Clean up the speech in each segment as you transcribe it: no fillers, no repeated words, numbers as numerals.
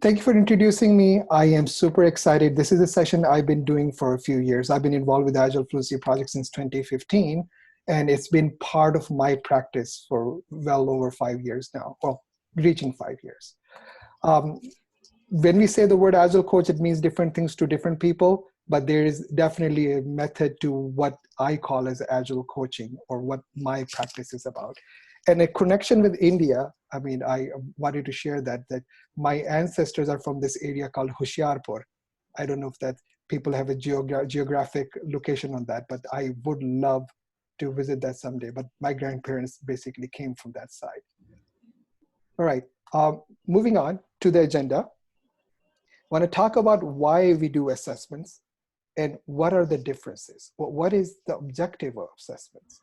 Thank you for introducing me. I am super excited. This is a session I've been doing for a few years. I've been involved with the Agile Fluency project since 2015, and it's been part of my practice for well over 5 years now, well, reaching 5 years. When we say the word Agile coach, it means different things to different people, but there is definitely a method to what I call as Agile coaching, or what my practice is about. And a connection with India, I mean, I wanted to share that my ancestors are from this area called Hoshiarpur. I don't know if that people have a geographic location on that, but I would love to visit that someday. But my grandparents basically came from that side. All right, moving on to the agenda. I want to talk about why we do assessments and what are the differences. What is the objective of assessments?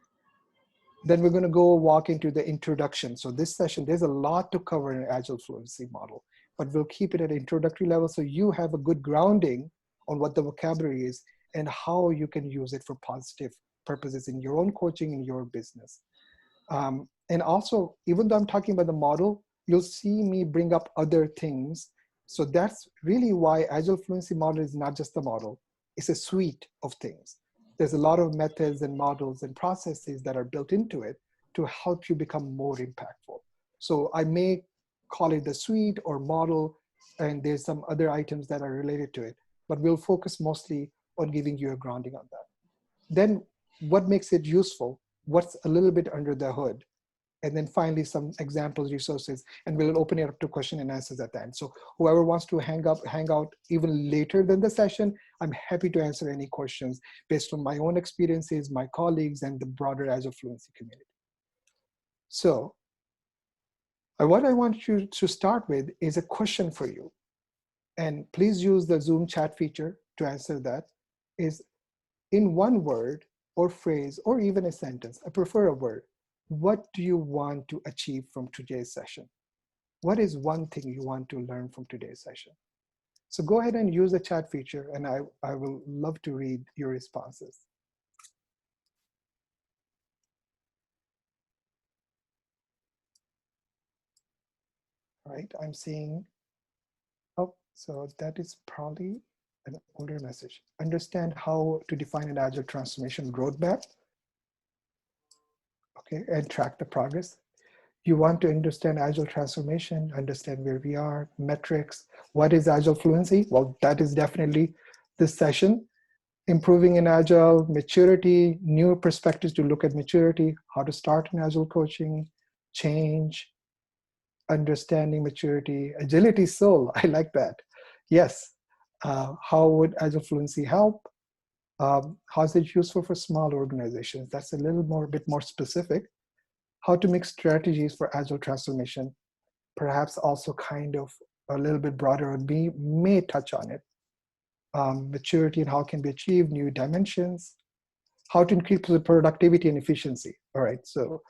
Then we're going to go walk into the introduction. So this session, there's a lot to cover in an Agile Fluency model, but we'll keep it at introductory level so you have a good grounding on what the vocabulary is and how you can use it for positive purposes in your own coaching and your business. And also, even though I'm talking about the model, you'll see me bring up other things. So that's really why Agile Fluency model is not just a model, it's a suite of things. There's a lot of methods and models and processes that are built into it to help you become more impactful. So I may call it the suite or model, and there's some other items that are related to it, but we'll focus mostly on giving you a grounding on that. Then what makes it useful? What's a little bit under the hood? And then finally, some examples, resources, and we'll open it up to question and answers at the end. So whoever wants to hang out even later than the session, I'm happy to answer any questions based on my own experiences, my colleagues, and the broader Agile Fluency community. So what I want you to start with is a question for you. And please use the Zoom chat feature to answer that. Is in one word or phrase or even a sentence, I prefer a word. What do you want to achieve from today's session? What is one thing you want to learn from today's session? So go ahead and use the chat feature, and I will love to read your responses. All right, I'm seeing, oh, so that is probably an older message. Understand how to define an Agile transformation roadmap. Okay, and track the progress. You want to understand Agile transformation, understand where we are, metrics. What is Agile Fluency? Well, that is definitely this session. Improving in Agile, maturity, new perspectives to look at maturity, how to start in Agile coaching, change, understanding maturity, agility soul, I like that. Yes, how would Agile Fluency help? How is it useful for small organizations? That's a bit more specific. How to make strategies for Agile transformation, perhaps also kind of a little bit broader, and we may touch on it. Maturity and how it can be achieved, new dimensions, how to increase the productivity and efficiency. All right, so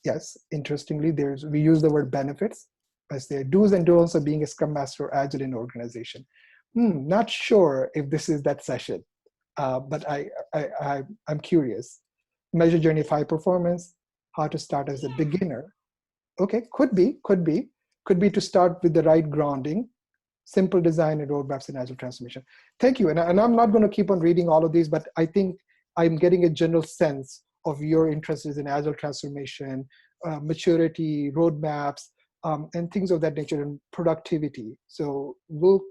yes, interestingly, we use the word benefits as the do's and don'ts of being a Scrum Master or Agile in organization. Not sure if this is that session, but I'm curious. Measure journey of high performance, how to start as a beginner. Okay, could be to start with the right grounding, simple design and roadmaps in Agile transformation. Thank you, and I'm not going to keep on reading all of these, but I think I'm getting a general sense of your interests in Agile transformation, maturity, roadmaps, and things of that nature, and productivity. So we'll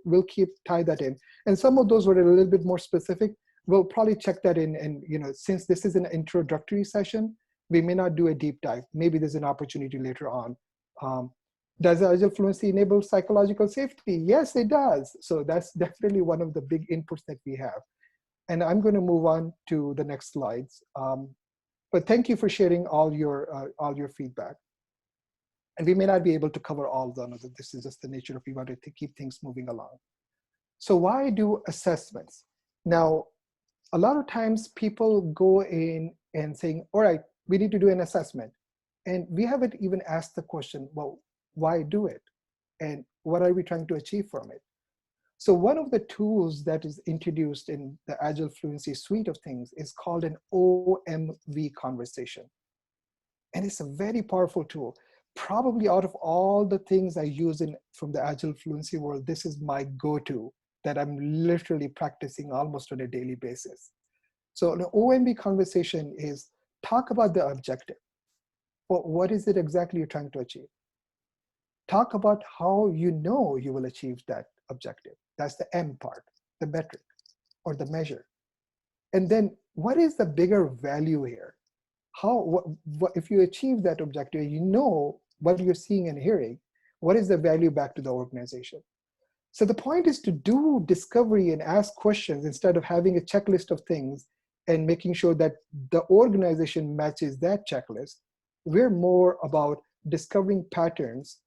tie that in. And some of those were a little bit more specific. We'll probably check that in, and since this is an introductory session, we may not do a deep dive. Maybe there's an opportunity later on. Does Agile Fluency enable psychological safety? Yes, it does. So that's definitely one of the big inputs that we have. And I'm going to move on to the next slides. But thank you for sharing all your feedback. And we may not be able to cover all of them. This is just the nature of we want to keep things moving along. So why do assessments? Now, a lot of times people go in and saying, all right, we need to do an assessment. And we haven't even asked the question, well, why do it? And what are we trying to achieve from it? So one of the tools that is introduced in the Agile Fluency suite of things is called an Omv Conversation. And it's a very powerful tool. probably out of all the things I use from the Agile Fluency world, this is my go-to that I'm literally practicing almost on a daily basis. So the OMB conversation is talk about the objective. Well, what is it exactly you're trying to achieve? Talk about how you know you will achieve that objective. That's the M part, the metric or the measure. And then what is the bigger value here? If you achieve that objective, you know what you're seeing and hearing, what is the value back to the organization? So the point is to do discovery and ask questions instead of having a checklist of things and making sure that the organization matches that checklist. We're more about discovering patterns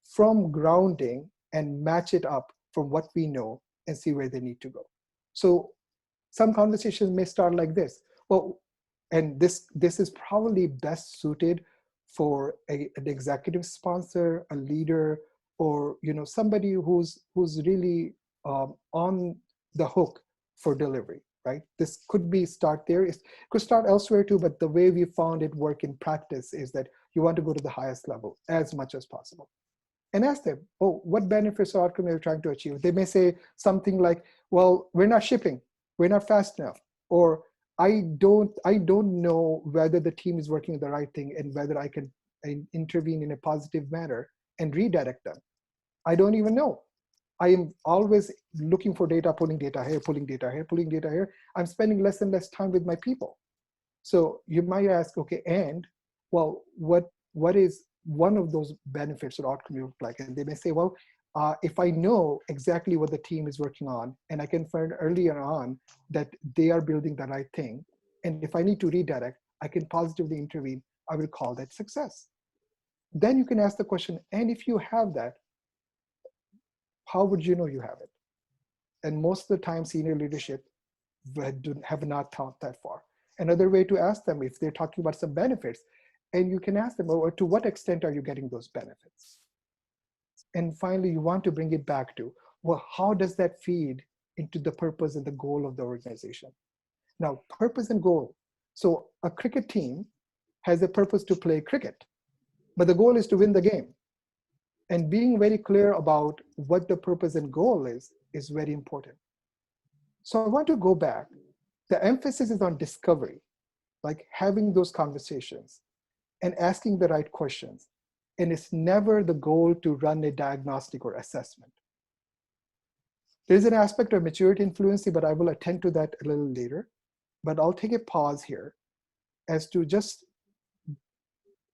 from grounding and match it up from what we know and see where they need to go. So some conversations may start like this. Well, and this is probably best suited for an executive sponsor, a leader, or somebody who's really on the hook for delivery, right? This could be start there. It could start elsewhere too, but the way we found it work in practice is that you want to go to the highest level as much as possible. And ask them, oh, what benefits or outcome are you trying to achieve? They may say something like, well, we're not shipping, we're not fast enough, or I don't know whether the team is working the right thing and whether I can intervene in a positive manner and redirect them. I don't even know. I am always looking for data, pulling data here, pulling data here, pulling data here. I'm spending less and less time with my people. So you might ask, okay, and well, what is one of those benefits or outcome you look like? And they may say, well, if I know exactly what the team is working on, and I can find earlier on that they are building the right thing, and if I need to redirect, I can positively intervene, I will call that success. Then you can ask the question, and if you have that, how would you know you have it? And most of the time, senior leadership have not thought that far. Another way to ask them if they're talking about some benefits, and you can ask them, well, to what extent are you getting those benefits? And finally, you want to bring it back to, well, how does that feed into the purpose and the goal of the organization? Now, purpose and goal. So a cricket team has a purpose to play cricket, but the goal is to win the game. And being very clear about what the purpose and goal is very important. So I want to go back. The emphasis is on discovery, like having those conversations and asking the right questions. And it's never the goal to run a diagnostic or assessment. There's an aspect of maturity and fluency, but I will attend to that a little later. But I'll take a pause here as to just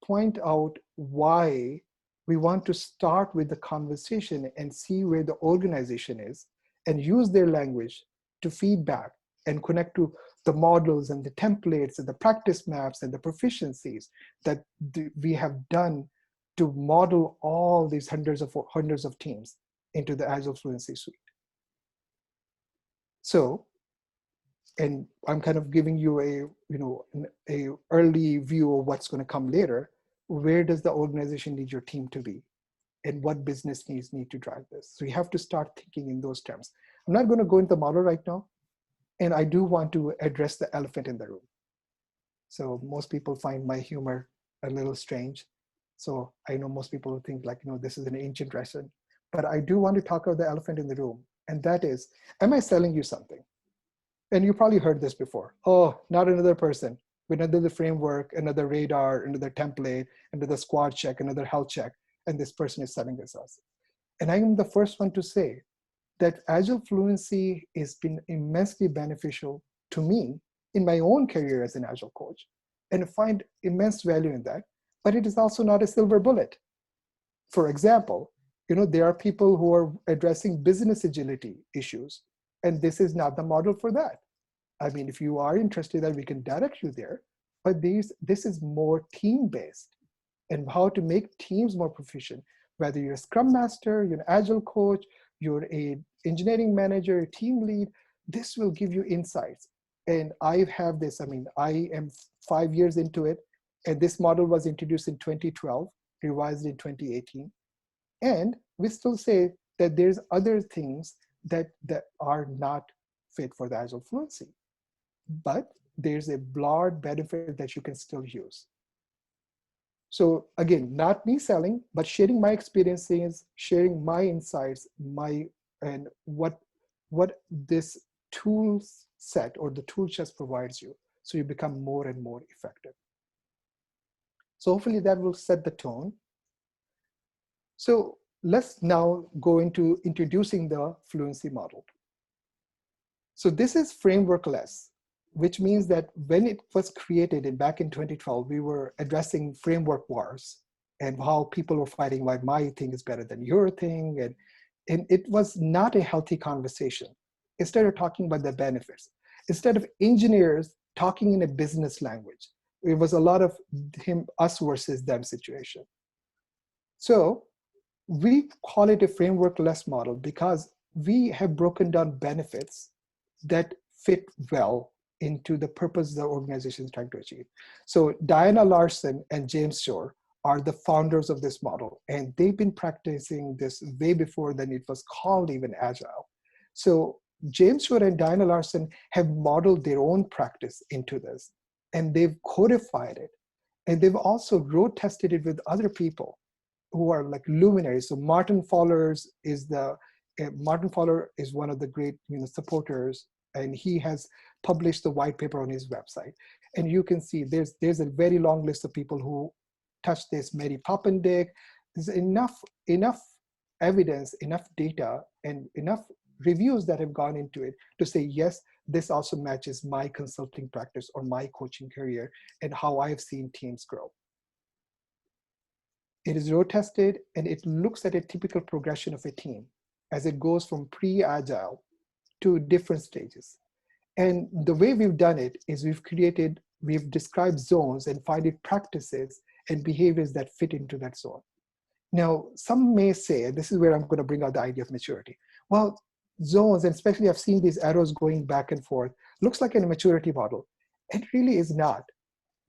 point out why we want to start with the conversation and see where the organization is and use their language to feedback and connect to the models and the templates and the practice maps and the proficiencies that we have done to model all these hundreds of teams into the Agile Fluency suite. So, and I'm kind of giving you a early view of what's going to come later. Where does the organization need your team to be? And what business needs need to drive this? So you have to start thinking in those terms. I'm not going to go into the model right now. And I do want to address the elephant in the room. So most people find my humor a little strange. So I know most people think like, this is an ancient lesson. But I do want to talk about the elephant in the room. And that is, am I selling you something? And you probably heard this before. Oh, not another person with another framework, another radar, another template, another squad check, another health check. And this person is selling this us. And I am the first one to say that Agile Fluency has been immensely beneficial to me in my own career as an Agile coach, and I find immense value in that, but it is also not a silver bullet. For example, there are people who are addressing business agility issues, and this is not the model for that. I mean, if you are interested, that we can direct you there, but this is more team-based and how to make teams more proficient, whether you're a Scrum Master, you're an Agile coach, you're a engineering manager, a team lead, this will give you insights. And I have this, I am 5 years into it, and this model was introduced in 2012, revised in 2018. And we still say that there's other things that are not fit for the Agile Fluency. But there's a broad benefit that you can still use. So again, not me selling, but sharing my experiences, sharing my insights, and what this tool set or the tool chest provides you, so you become more and more effective. So hopefully that will set the tone. So let's now go into introducing the fluency model. So this is frameworkless, which means that when it was created back in 2012, we were addressing framework wars and how people were fighting why my thing is better than your thing. And it was not a healthy conversation. Instead of talking about the benefits, instead of engineers talking in a business language, it was a lot of us versus them situation. So we call it a framework-less model because we have broken down benefits that fit well into the purpose the organization is trying to achieve. So Diana Larsen and James Shore are the founders of this model, and they've been practicing this way before then it was called even Agile. So James Shore and Diana Larsen have modeled their own practice into this, and they've codified it, and they've also road tested it with other people who are like luminaries. So Martin Fowler is one of the great supporters, and he has published the white paper on his website. And you can see there's a very long list of people who touch this. Mary Poppendick. There's enough evidence, enough data, and enough reviews that have gone into it to say, yes, this also matches my consulting practice or my coaching career and how I've seen teams grow. It is road tested, and it looks at a typical progression of a team as it goes from pre-agile to different stages. And the way we've done it is we've described zones and finding practices and behaviors that fit into that zone. Now, some may say, and this is where I'm going to bring out the idea of maturity. Well, zones, and especially I've seen these arrows going back and forth, looks like a maturity model. It really is not.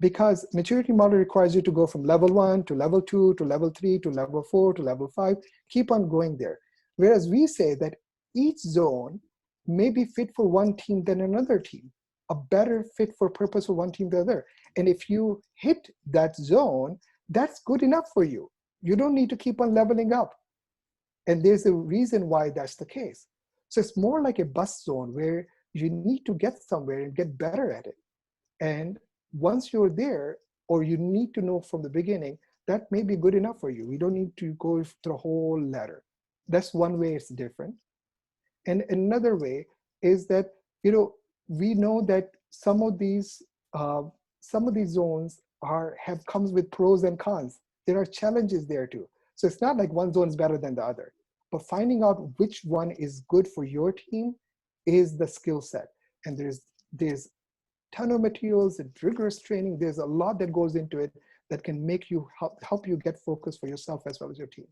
Because maturity model requires you to go from level 1 to level 2 to level 3 to level 4 to level 5, keep on going there. Whereas we say that each zone may be fit for one team than another team, a better fit for purpose for one team than the other. And if you hit that zone, that's good enough for you. You don't need to keep on leveling up. And there's a reason why that's the case. So it's more like a bus zone where you need to get somewhere and get better at it. And once you're there, or you need to know from the beginning, that may be good enough for you. We don't need to go through a whole ladder. That's one way it's different. And another way is that we know that some of these zones comes with pros and cons. There are challenges there too. So it's not like one zone is better than the other. But finding out which one is good for your team is the skill set. And there's ton of materials and rigorous training. There's a lot that goes into it that can make you help you get focused for yourself as well as your team.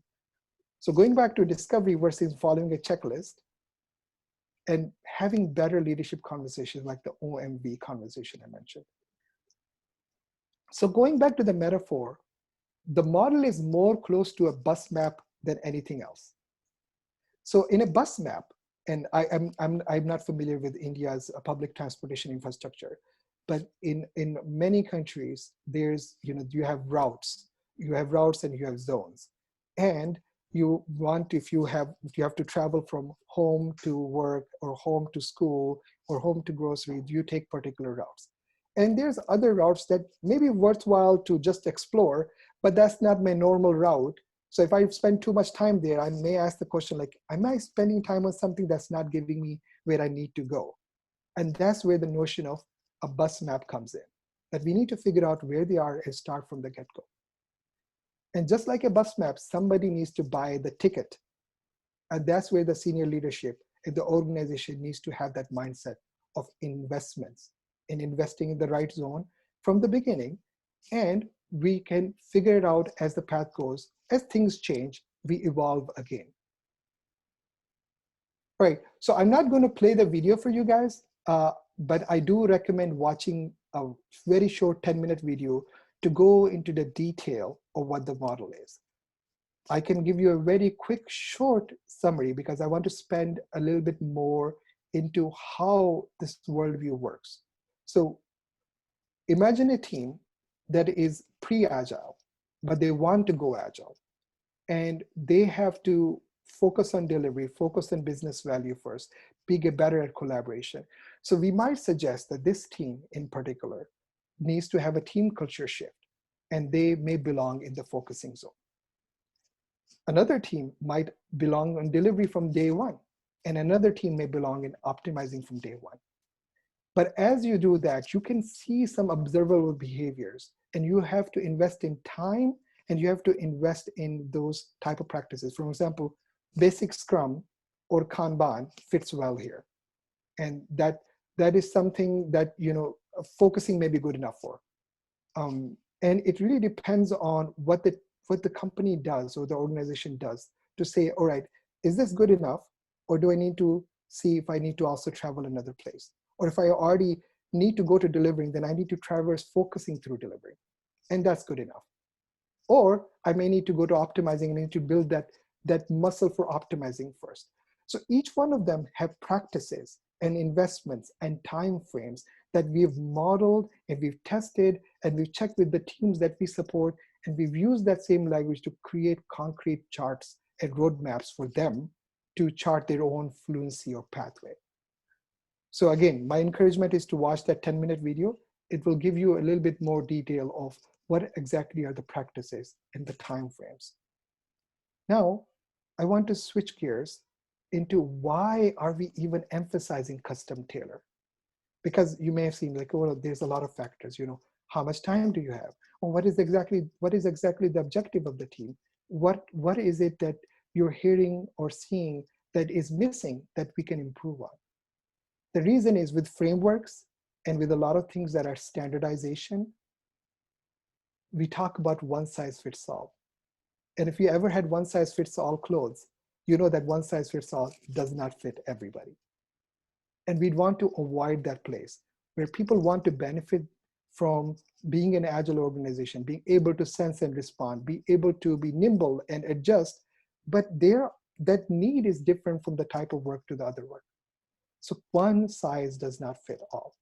So going back to discovery versus following a checklist and having better leadership conversations like the Omv conversation I mentioned. So going back to the metaphor, the model is more close to a bus map than anything else. So in a bus map, and I'm not familiar with India's public transportation infrastructure, but in many countries, you have routes and you have zones, and if you have to travel from home to work or home to school or home to grocery, you take particular routes. And there's other routes that may be worthwhile to just explore, but that's not my normal route. So if I spend too much time there, I may ask the question like, am I spending time on something that's not giving me where I need to go? And that's where the notion of a bus map comes in, that we need to figure out where they are and start from the get-go. And just like a bus map, somebody needs to buy the ticket. And that's where the senior leadership in the organization needs to have that mindset of investments in investing in the right zone from the beginning. And we can figure it out as the path goes. As things change, we evolve again. Right, so I'm not going to play the video for you guys, but I do recommend watching a very short 10-minute video to go into the detail of what the model is. I can give you a very quick, short summary because I want to spend a little bit more into how this worldview works. So imagine a team that is pre-agile, but they want to go Agile. And they have to focus on delivery, focus on business value first, get better at collaboration. So we might suggest that this team in particular needs to have a team culture shift, and they may belong in the focusing zone. Another team might belong on delivery from day one, and another team may belong in optimizing from day one. But as you do that, you can see some observable behaviors, and you have to invest in time, and you have to invest in those type of practices. For example, basic Scrum or Kanban fits well here. And that is something that, focusing may be good enough for. And it really depends on what the company does or the organization does to say, all right, is this good enough? Or do I need to see if I need to also travel another place? Or if I already need to go to delivering, then I need to traverse focusing through delivering. And that's good enough. Or I may need to go to optimizing and need to build that muscle for optimizing first. So each one of them have practices and investments and time frames that we've modeled and we've tested and we've checked with the teams that we support, and we've used that same language to create concrete charts and roadmaps for them to chart their own fluency or pathway. So again, my encouragement is to watch that 10-minute video. It will give you a little bit more detail of what exactly are the practices and the time frames. Now, I want to switch gears into why are we even emphasizing custom tailor? Because you may have seen like, oh, there's a lot of factors, how much time do you have? Or what is exactly the objective of the team? What is it that you're hearing or seeing that is missing that we can improve on? The reason is with frameworks and with a lot of things that are standardization, we talk about one size fits all. And if you ever had one size fits all clothes, you know that one size fits all does not fit everybody. And we'd want to avoid that place where people want to benefit from being an agile organization, being able to sense and respond, be able to be nimble and adjust, but that need is different from the type of work to the other work. So one size does not fit all.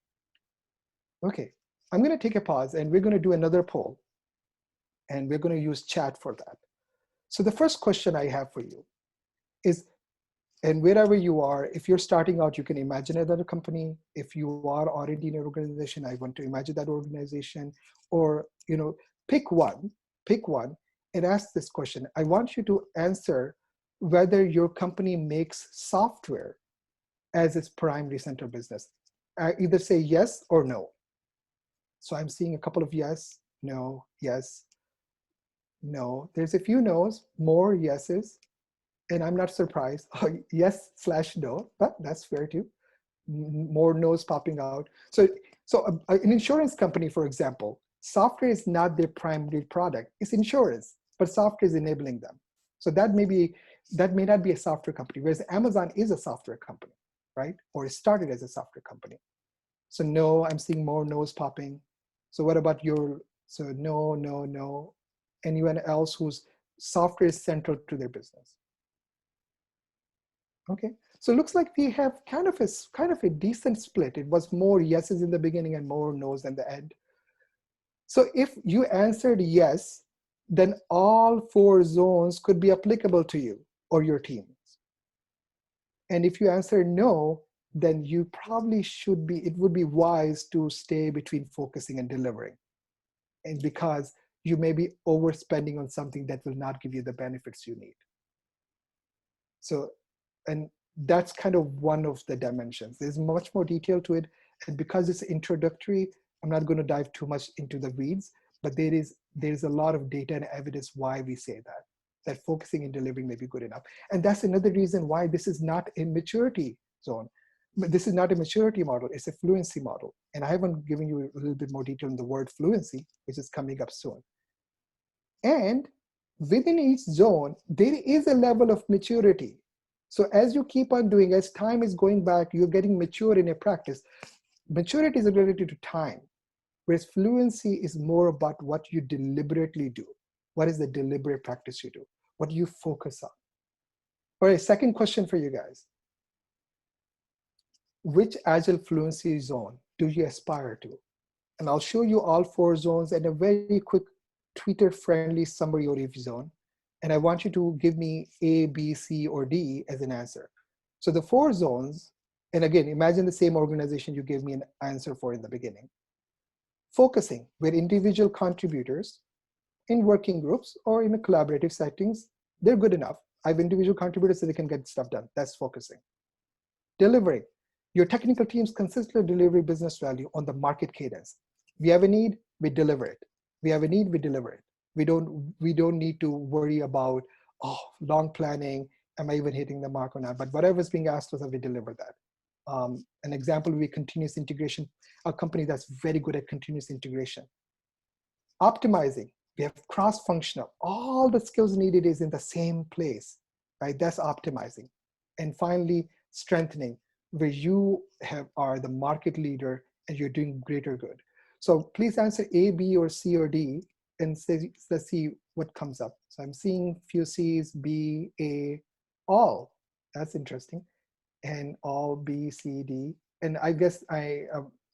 Okay, I'm going to take a pause and we're going to do another poll, and we're going to use chat for that. So the first question I have for you is, and wherever you are, if you're starting out, you can imagine another company. If you are already in an organization, I want to imagine that organization, or pick one and ask this question. I want you to answer whether your company makes software as its primary center business. Either say yes or no. So I'm seeing a couple of yes, no, yes, no. There's a few no's, more yeses. And I'm not surprised. Yes/no, but that's fair too. More no's popping out. So an insurance company, for example, software is not their primary product. It's insurance, but software is enabling them. So that may not be a software company, whereas Amazon is a software company, right? Or it started as a software company. So no, I'm seeing more no's popping. So what about so no, no, no. Anyone else whose software is central to their business? Okay, so it looks like we have kind of a decent split. It was more yeses in the beginning and more no's in the end. So if you answered yes, then all 4 zones could be applicable to you or your teams. And if you answered no, then you probably it would be wise to stay between focusing and delivering. And because you may be overspending on something that will not give you the benefits you need. So, and that's kind of one of the dimensions. There's much more detail to it. And because it's introductory, I'm not going to dive too much into the weeds, but there's a lot of data and evidence why we say that focusing and delivering may be good enough. And that's another reason why this is not a maturity zone. This is not a maturity model, it's a fluency model. And I haven't given you a little bit more detail on the word fluency, which is coming up soon. And within each zone, there is a level of maturity. So as you keep on doing, as time is going back, you're getting mature in your practice. Maturity is related to time, whereas fluency is more about what you deliberately do. What is the deliberate practice you do? What do you focus on? All right, second question for you guys. Which Agile fluency zone do you aspire to? And I'll show you all 4 zones and a very quick Twitter-friendly summary or review zone, and I want you to give me A, B, C, or D as an answer. So the 4 zones, and again, imagine the same organization you gave me an answer for in the beginning. Focusing, where individual contributors in working groups or in a collaborative settings, they're good enough. I have individual contributors so they can get stuff done. That's focusing. Delivering, your technical teams consistently deliver business value on the market cadence. We have a need, we deliver it. We have a need, we deliver it. We don't need to worry about, oh, long planning, am I even hitting the mark or not? But whatever's being asked of us, we deliver that. An example would be continuous integration, a company that's very good at continuous integration. Optimizing, we have cross-functional. All the skills needed is in the same place, right? That's optimizing. And finally, strengthening, where you are the market leader and you're doing greater good. So please answer A, B, or C, or D, and let's see what comes up. So I'm seeing few C's, B, A, all. That's interesting. And all B, C, D. And I guess I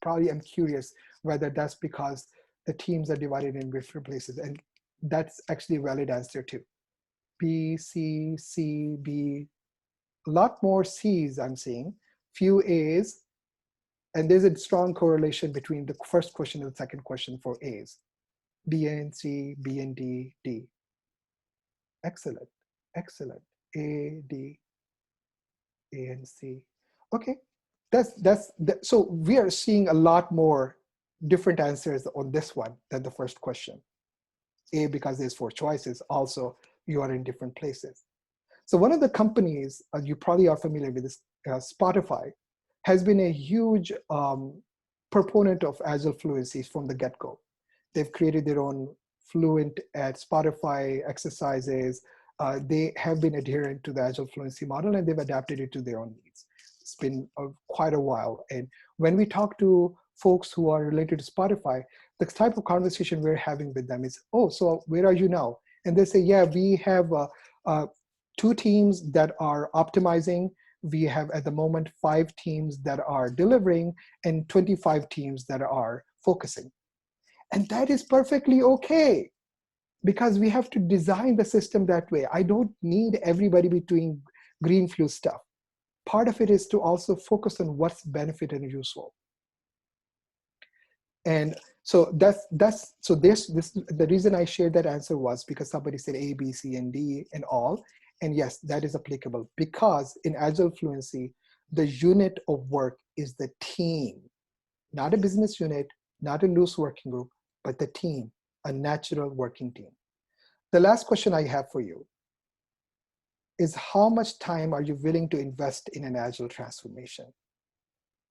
probably am curious whether that's because the teams are divided in different places. And that's actually a valid answer too. B, C, C, B. A lot more C's I'm seeing, few A's. And there's a strong correlation between the first question and the second question for A's. B and C, B and D, D. Excellent, excellent. A, D, A and C. Okay, so we are seeing a lot more different answers on this one than the first question. A, because there's 4 choices, also you are in different places. So one of the companies, you probably are familiar with this, Spotify, has been a huge proponent of Agile Fluency from the get-go. They've created their own Fluent at Spotify exercises. They have been adherent to the Agile Fluency model and they've adapted it to their own needs. It's been quite a while. And when we talk to folks who are related to Spotify, the type of conversation we're having with them is, oh, so where are you now? And they say, yeah, we have 2 teams that are optimizing. We have at the moment 5 teams that are delivering and 25 teams that are focusing. And that is perfectly okay because we have to design the system that way. I don't need everybody between green flu stuff. Part of it is to also focus on what's benefit and useful. And so the reason I shared that answer was because somebody said A, B, C, and D and all. And yes, that is applicable because in Agile Fluency, the unit of work is the team, not a business unit, not a loose working group, but the team, a natural working team. The last question I have for you is how much time are you willing to invest in an Agile transformation?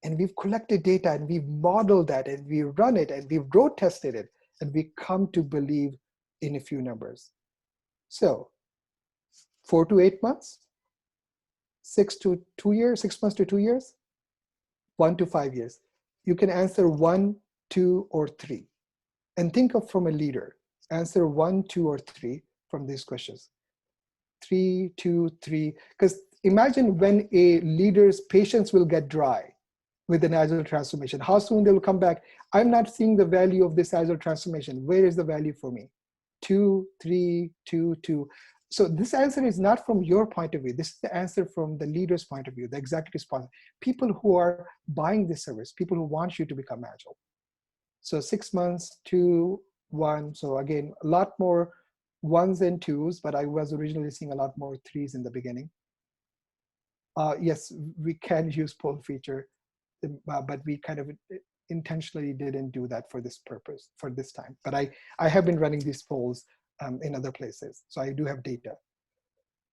And we've collected data and we've modeled that and we run it and we've road tested it and we come to believe in a few numbers. So 4 to 8 months, 6 to 2 years, 6 months to 2 years, 1 to 5 years. You can answer 1, 2, or 3. And think of from a leader, answer 1, 2, or 3 from these questions. 3, 2, 3, because imagine when a leader's patience will get dry with an Agile transformation, how soon they will come back. I'm not seeing the value of this Agile transformation. Where is the value for me? 2, 3, 2, 2. So this answer is not from your point of view. This is the answer from the leader's point of view, the executive point, people who are buying this service, people who want you to become Agile. So 6 months, 2, 1. So again, a lot more 1s and 2s, but I was originally seeing a lot more 3s in the beginning. Yes, we can use poll feature, but we kind of intentionally didn't do that for this purpose, for this time. But I have been running these polls in other places, so I do have data.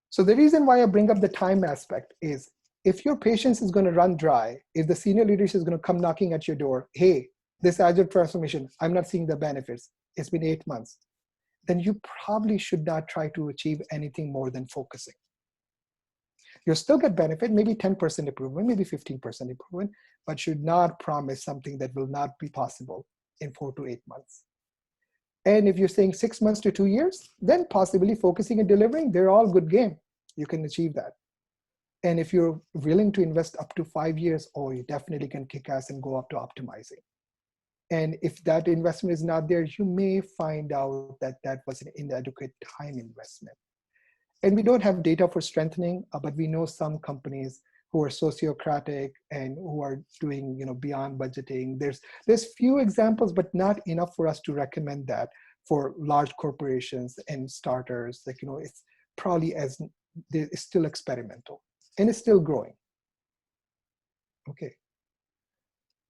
So the reason why I bring up the time aspect is if your patience is going to run dry, if the senior leadership is going to come knocking at your door, hey, this Agile transformation, I'm not seeing the benefits, it's been 8 months, then you probably should not try to achieve anything more than focusing. You'll still get benefit, maybe 10% improvement, maybe 15% improvement, but should not promise something that will not be possible in 4 to 8 months. And if you're saying 6 months to 2 years, then possibly focusing and delivering, they're all good game. You can achieve that. And if you're willing to invest up to 5 years, oh, you definitely can kick ass and go up to optimizing. And if that investment is not there, you may find out that that was an inadequate time investment. And we don't have data for strengthening, but we know some companies who are sociocratic and who are doing, beyond budgeting. There's few examples, but not enough for us to recommend that for large corporations and starters. It's probably it's still experimental and it's still growing. Okay.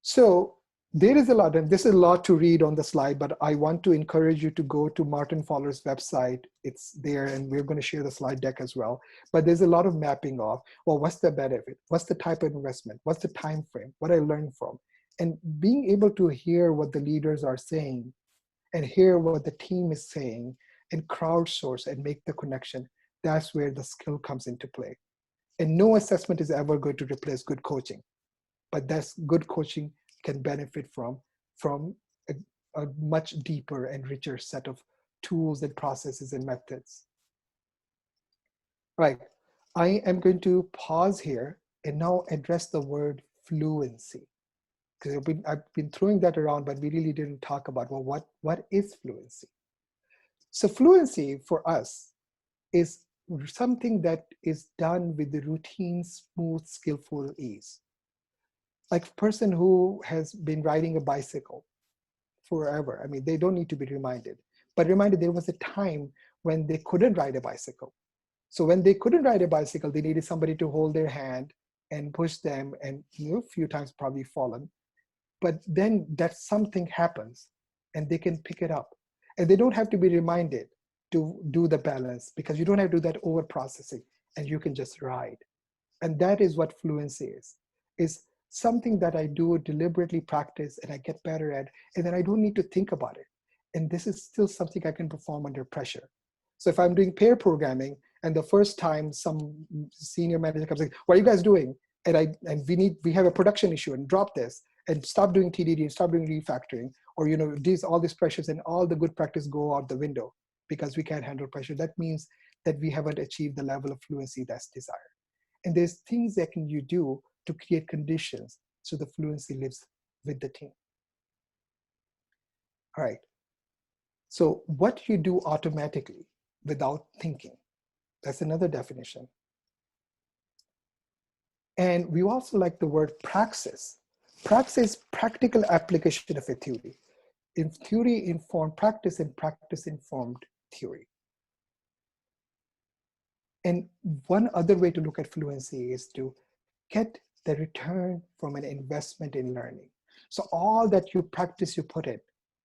So there is a lot, and this is a lot to read on the slide, but I want to encourage you to go to Martin Fowler's website. It's there, and we're going to share the slide deck as well. But there's a lot of mapping of, well, what's the benefit? What's the type of investment? What's the time frame? What I learned from? And being able to hear what the leaders are saying and hear what the team is saying and crowdsource and make the connection, that's where the skill comes into play. And no assessment is ever going to replace good coaching. But that's good coaching can benefit from a much deeper and richer set of tools and processes and methods. Right, I am going to pause here and now address the word fluency. Because I've been throwing that around, but we really didn't talk about, well, what is fluency? So fluency for us is something that is done with the routine, smooth, skillful ease. Like a person who has been riding a bicycle forever. I mean, they don't need to be reminded, but reminded there was a time when they couldn't ride a bicycle. So when they couldn't ride a bicycle, they needed somebody to hold their hand and push them, and a few times probably fallen. But then that something happens and they can pick it up. And they don't have to be reminded to do the balance, because you don't have to do that over processing, and you can just ride. And that is what fluency is something that I do deliberately practice and I get better at, and then I don't need to think about it. And this is still something I can perform under pressure. So if I'm doing pair programming and the first time some senior manager comes like, what are you guys doing? And we have a production issue, and drop this and stop doing TDD and stop doing refactoring, or all these pressures, and all the good practice go out the window because we can't handle pressure. That means that we haven't achieved the level of fluency that's desired. And there's things that you do to create conditions so the fluency lives with the team. All right. So what you do automatically without thinking, that's another definition. And we also like the word praxis. Praxis, practical application of a theory. In theory informed practice and practice informed theory. And one other way to look at fluency is to get the return from an investment in learning. So all that you practice, you put in,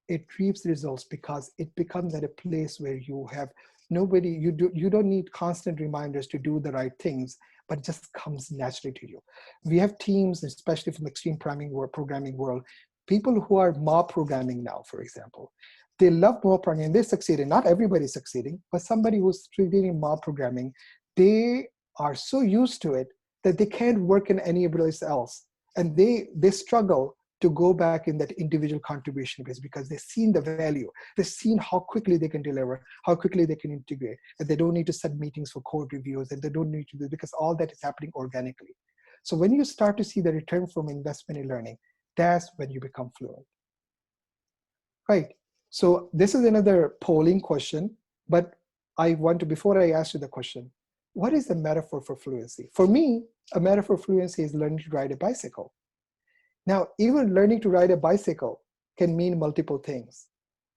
it reaps results because it becomes at a place where you have nobody, you don't need constant reminders to do the right things, but it just comes naturally to you. We have teams, especially from the extreme programming world, people who are mob programming now, for example. They love mob programming, they're succeeding. Not everybody's succeeding, but somebody who's doing mob programming, they are so used to it that they can't work in any place else. And they struggle to go back in that individual contribution base because they've seen the value. They've seen how quickly they can deliver, how quickly they can integrate, and they don't need to set meetings for code reviews, and they don't need to do, because all that is happening organically. So when you start to see the return from investment in learning, that's when you become fluent. Right, so this is another polling question, but I want to, before I ask you the question, what is the metaphor for fluency? For me, a metaphor for fluency is learning to ride a bicycle. Now, even learning to ride a bicycle can mean multiple things,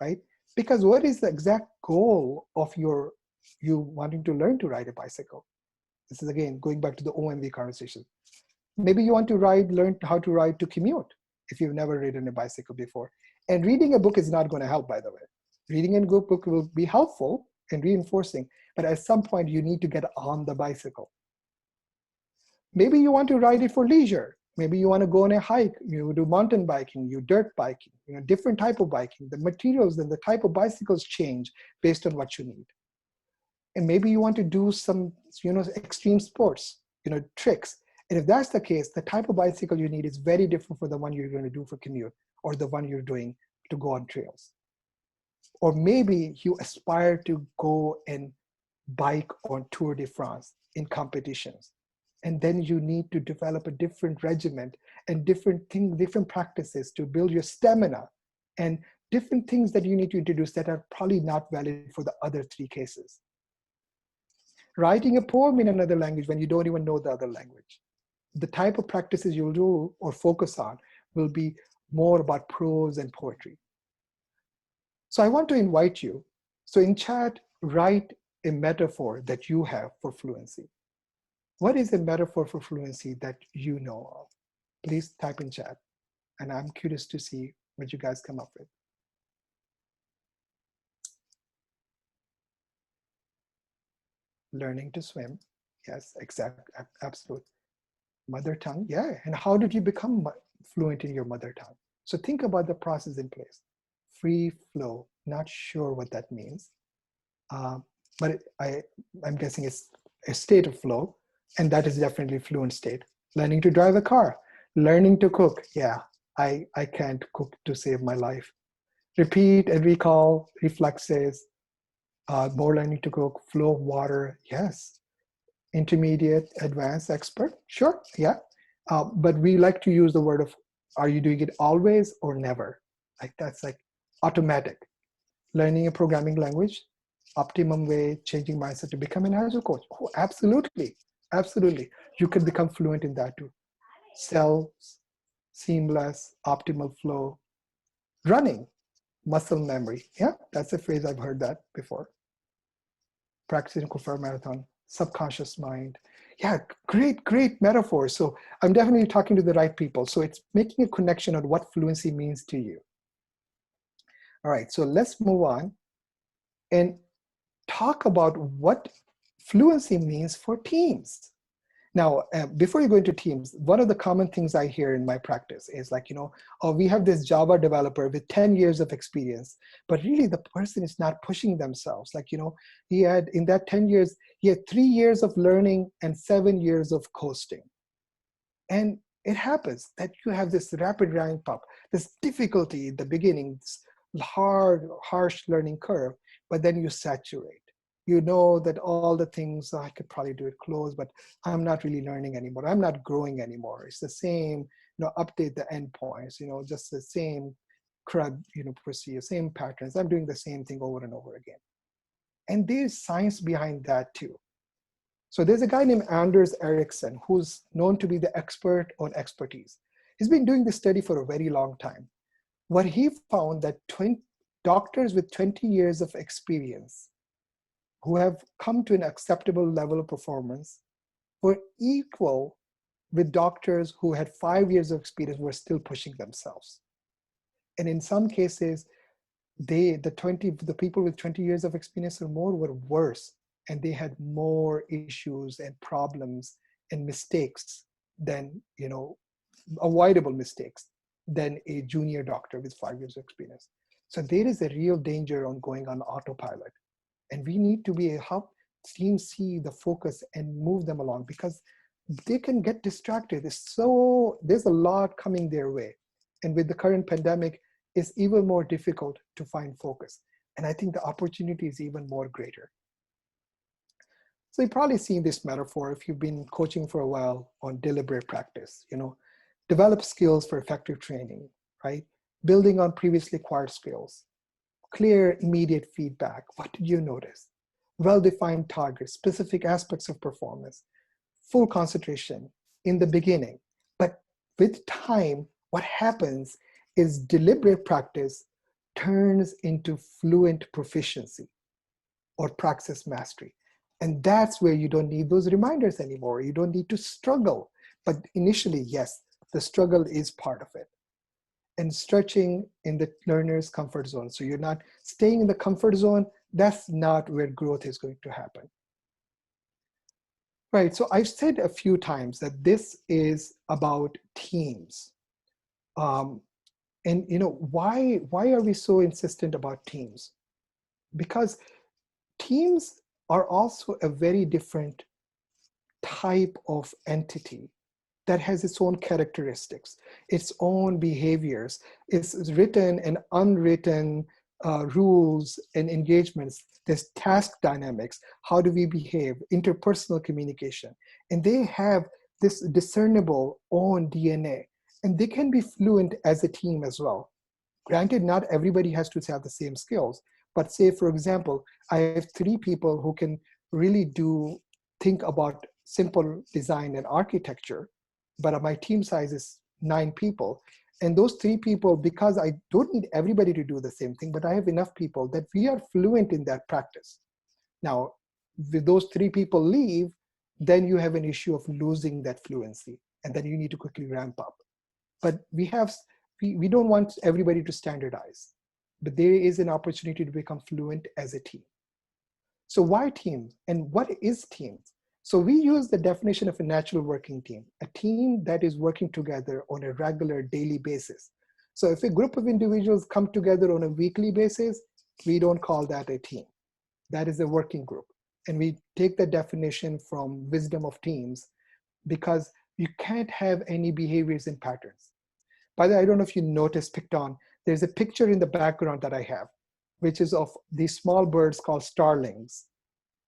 right? Because what is the exact goal of you wanting to learn to ride a bicycle? This is again, going back to the Omv conversation. Maybe you want to learn how to ride to commute if you've never ridden a bicycle before. And reading a book is not going to help, by the way. Reading a good book will be helpful and reinforcing, but at some point you need to get on the bicycle. Maybe you want to ride it for leisure. Maybe you want to go on a hike, you do mountain biking, you dirt biking, different type of biking. The materials and the type of bicycles change based on what you need. And maybe you want to do some, extreme sports, tricks. And if that's the case, the type of bicycle you need is very different from the one you're going to do for commute or the one you're doing to go on trails. Or maybe you aspire to go and bike on Tour de France in competitions. And then you need to develop a different regimen and different practices to build your stamina and different things that you need to introduce that are probably not valid for the other three cases. Writing a poem in another language when you don't even know the other language. The type of practices you'll do or focus on will be more about prose and poetry. So I want to invite you. So in chat, write a metaphor that you have for fluency. What is a metaphor for fluency that you know of? Please type in chat. And I'm curious to see what you guys come up with. Learning to swim. Yes, exact, absolute. Mother tongue, yeah. And how did you become fluent in your mother tongue? So think about the process in place. Free flow, not sure what that means. But I'm guessing it's a state of flow, and that is definitely fluent state. Learning to drive a car, learning to cook. Yeah, I can't cook to save my life. Repeat and recall, reflexes, more learning to cook, flow of water, yes. Intermediate, advanced, expert, sure, yeah. But we like to use the word of, are you doing it always or never? Like that's like automatic. Learning a programming language, optimum way, changing mindset to become an Agile coach. Oh, absolutely, absolutely. You can become fluent in that too. Cells, seamless, optimal flow. Running, muscle memory. Yeah, that's a phrase I've heard that before. Practicing for a marathon, subconscious mind. Yeah, great metaphor. So I'm definitely talking to the right people. So it's making a connection on what fluency means to you. All right, so let's move on and talk about what fluency means for teams. Now, before you go into teams, one of the common things I hear in my practice is like, oh, we have this Java developer with 10 years of experience, but really the person is not pushing themselves. Like, he had, in that 10 years, he had 3 years of learning and 7 years of coasting. And it happens that you have this rapid ramp up, this difficulty in the beginning, this hard, harsh learning curve, but then you saturate. You know that all the things, I could probably do it close, but I'm not really learning anymore. I'm not growing anymore. It's the same, update the endpoints, just the same CRUD, procedure, same patterns. I'm doing the same thing over and over again. And there's science behind that too. So there's a guy named Anders Ericsson who's known to be the expert on expertise. He's been doing this study for a very long time. What he found that doctors with 20 years of experience who have come to an acceptable level of performance were equal with doctors who had 5 years of experience were still pushing themselves. And in some cases, the people with 20 years of experience or more were worse, and they had more issues and problems and mistakes than, avoidable mistakes than a junior doctor with 5 years of experience. So there is a real danger on going on autopilot. And we need to help teams see the focus and move them along, because they can get distracted. There's a lot coming their way. And with the current pandemic, it's even more difficult to find focus. And I think the opportunity is even more greater. So you've probably seen this metaphor if you've been coaching for a while on deliberate practice, develop skills for effective training, right? Building on previously acquired skills. Clear, immediate feedback. What did you notice? Well-defined targets, specific aspects of performance, full concentration in the beginning. But with time, what happens is deliberate practice turns into fluent proficiency or praxis mastery. And that's where you don't need those reminders anymore. You don't need to struggle. But initially, yes, the struggle is part of it. And stretching in the learner's comfort zone. So you're not staying in the comfort zone. That's not where growth is going to happen. Right, so I've said a few times that this is about teams. And why are we so insistent about teams? Because teams are also a very different type of entity that has its own characteristics, its own behaviors, its written and unwritten rules and engagements. There's task dynamics. How do we behave? Interpersonal communication. And they have this discernible own DNA. And they can be fluent as a team as well. Granted, not everybody has to have the same skills, but say, for example, I have 3 people who can really think about simple design and architecture, but my team size is 9 people. And those 3 people, because I don't need everybody to do the same thing, but I have enough people that we are fluent in that practice. Now, if those 3 people leave, then you have an issue of losing that fluency, and then you need to quickly ramp up. But we don't want everybody to standardize, but there is an opportunity to become fluent as a team. So why teams, and what is teams? So we use the definition of a natural working team, a team that is working together on a regular daily basis. So if a group of individuals come together on a weekly basis, we don't call that a team. That is a working group. And we take the definition from Wisdom of Teams, because you can't have any behaviors and patterns. By the way, I don't know if you noticed, picked on, there's a picture in the background that I have, which is of these small birds called starlings.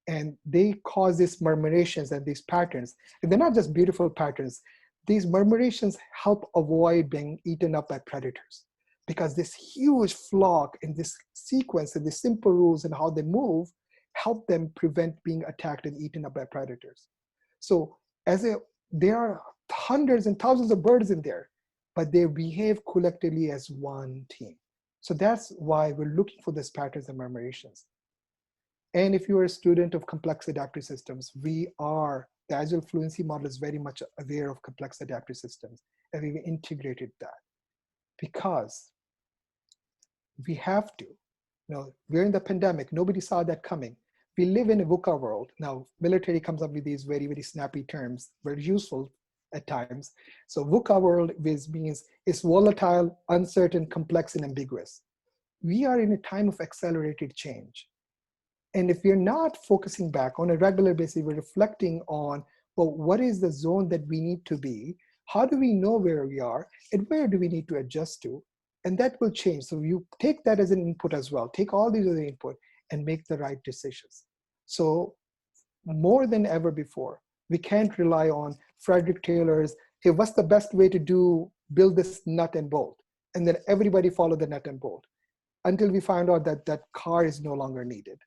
And they cause these murmurations and these patterns. And they're not just beautiful patterns. These murmurations help avoid being eaten up by predators, because this huge flock and this sequence and the simple rules and how they move help them prevent being attacked and eaten up by predators. So there are hundreds and thousands of birds in there, but they behave collectively as one team. So that's why we're looking for these patterns and murmurations. And if you're a student of complex adaptive systems, the Agile Fluency model is very much aware of complex adaptive systems, and we've integrated that because we have to. We're in the pandemic, nobody saw that coming. We live in a VUCA world. Now, military comes up with these very, very snappy terms, very useful at times. So VUCA world means it's volatile, uncertain, complex, and ambiguous. We are in a time of accelerated change. And if we're not focusing back on a regular basis, we're reflecting on, well, what is the zone that we need to be? How do we know where we are? And where do we need to adjust to? And that will change. So you take that as an input as well. Take all these other input and make the right decisions. So more than ever before, we can't rely on Frederick Taylor's, hey, what's the best way to build this nut and bolt? And then everybody follow the nut and bolt until we find out that that car is no longer needed,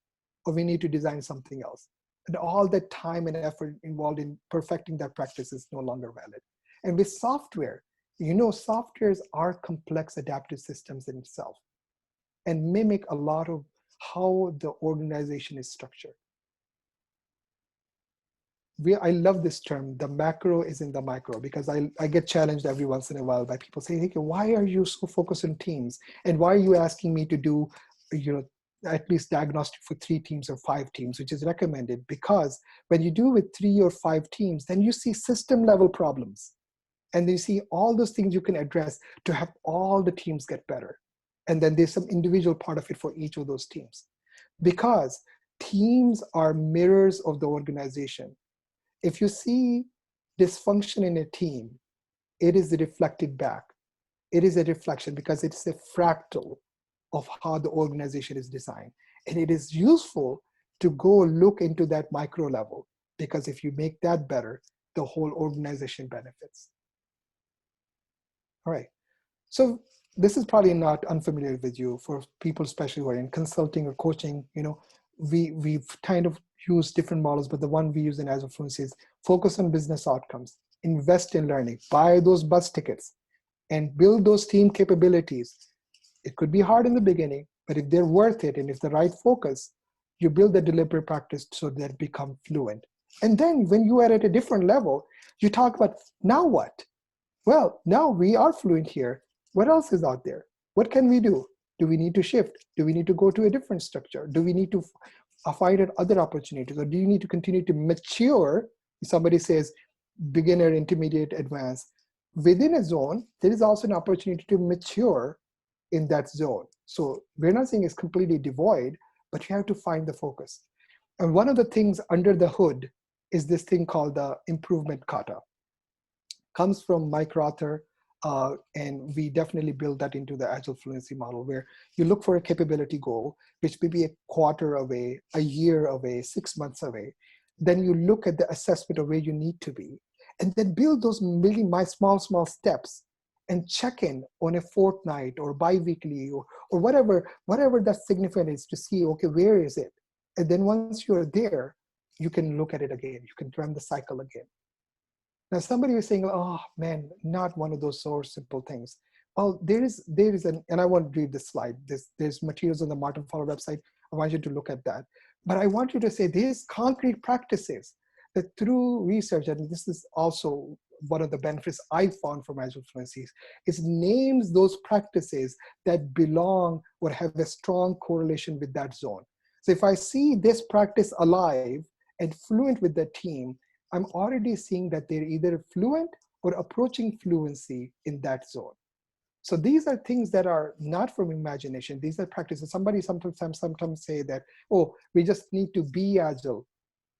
or we need to design something else. And all that time and effort involved in perfecting that practice is no longer valid. And with software, softwares are complex adaptive systems in itself and mimic a lot of how the organization is structured. I love this term, the macro is in the micro, because I get challenged every once in a while by people saying, hey, why are you so focused on teams? And why are you asking me to do, at least diagnostic for 3 teams or 5 teams, which is recommended? Because when you do with 3 or 5 teams, then you see system level problems. And you see all those things you can address to have all the teams get better. And then there's some individual part of it for each of those teams. Because teams are mirrors of the organization. If you see dysfunction in a team, it is reflected back. It is a reflection because it's a fractal of how the organization is designed. And it is useful to go look into that micro level, because if you make that better, the whole organization benefits. All right, so this is probably not unfamiliar with you for people, especially who are in consulting or coaching. We've kind of used different models, but the one we use in Agile Fluency is focus on business outcomes, invest in learning, buy those bus tickets, and build those team capabilities. It could be hard in the beginning, but if they're worth it and if the right focus, you build the deliberate practice so that become fluent. And then when you are at a different level, you talk about, now what? Well, now we are fluent here. What else is out there? What can we do? Do we need to shift? Do we need to go to a different structure? Do we need to find other opportunities? Or do you need to continue to mature? Somebody says beginner, intermediate, advanced. Within a zone, there is also an opportunity to mature in that zone. So we're not saying it's completely devoid, but you have to find the focus. And one of the things under the hood is this thing called the improvement kata. Comes from Mike Rother, and we definitely build that into the Agile Fluency model, where you look for a capability goal, which may be a quarter away, a year away, 6 months away. Then you look at the assessment of where you need to be, and then build those really small steps. and check in on a fortnight or bi-weekly or whatever that significant is to see, okay, where is it? And then once you're there, you can look at it again. You can run the cycle again. Now somebody was saying, oh man, not one of those so simple things. Well, there is and I won't read this slide. There's materials on the Martin Fowler website. I want you to look at that. But I want you to say there's concrete practices that through research, and this is also one of the benefits I found from Agile Fluencies, is names those practices that belong or have a strong correlation with that zone. So if I see this practice alive and fluent with the team, I'm already seeing that they're either fluent or approaching fluency in that zone. So these are things that are not from imagination. These are practices. Somebody sometimes say that, oh, we just need to be agile,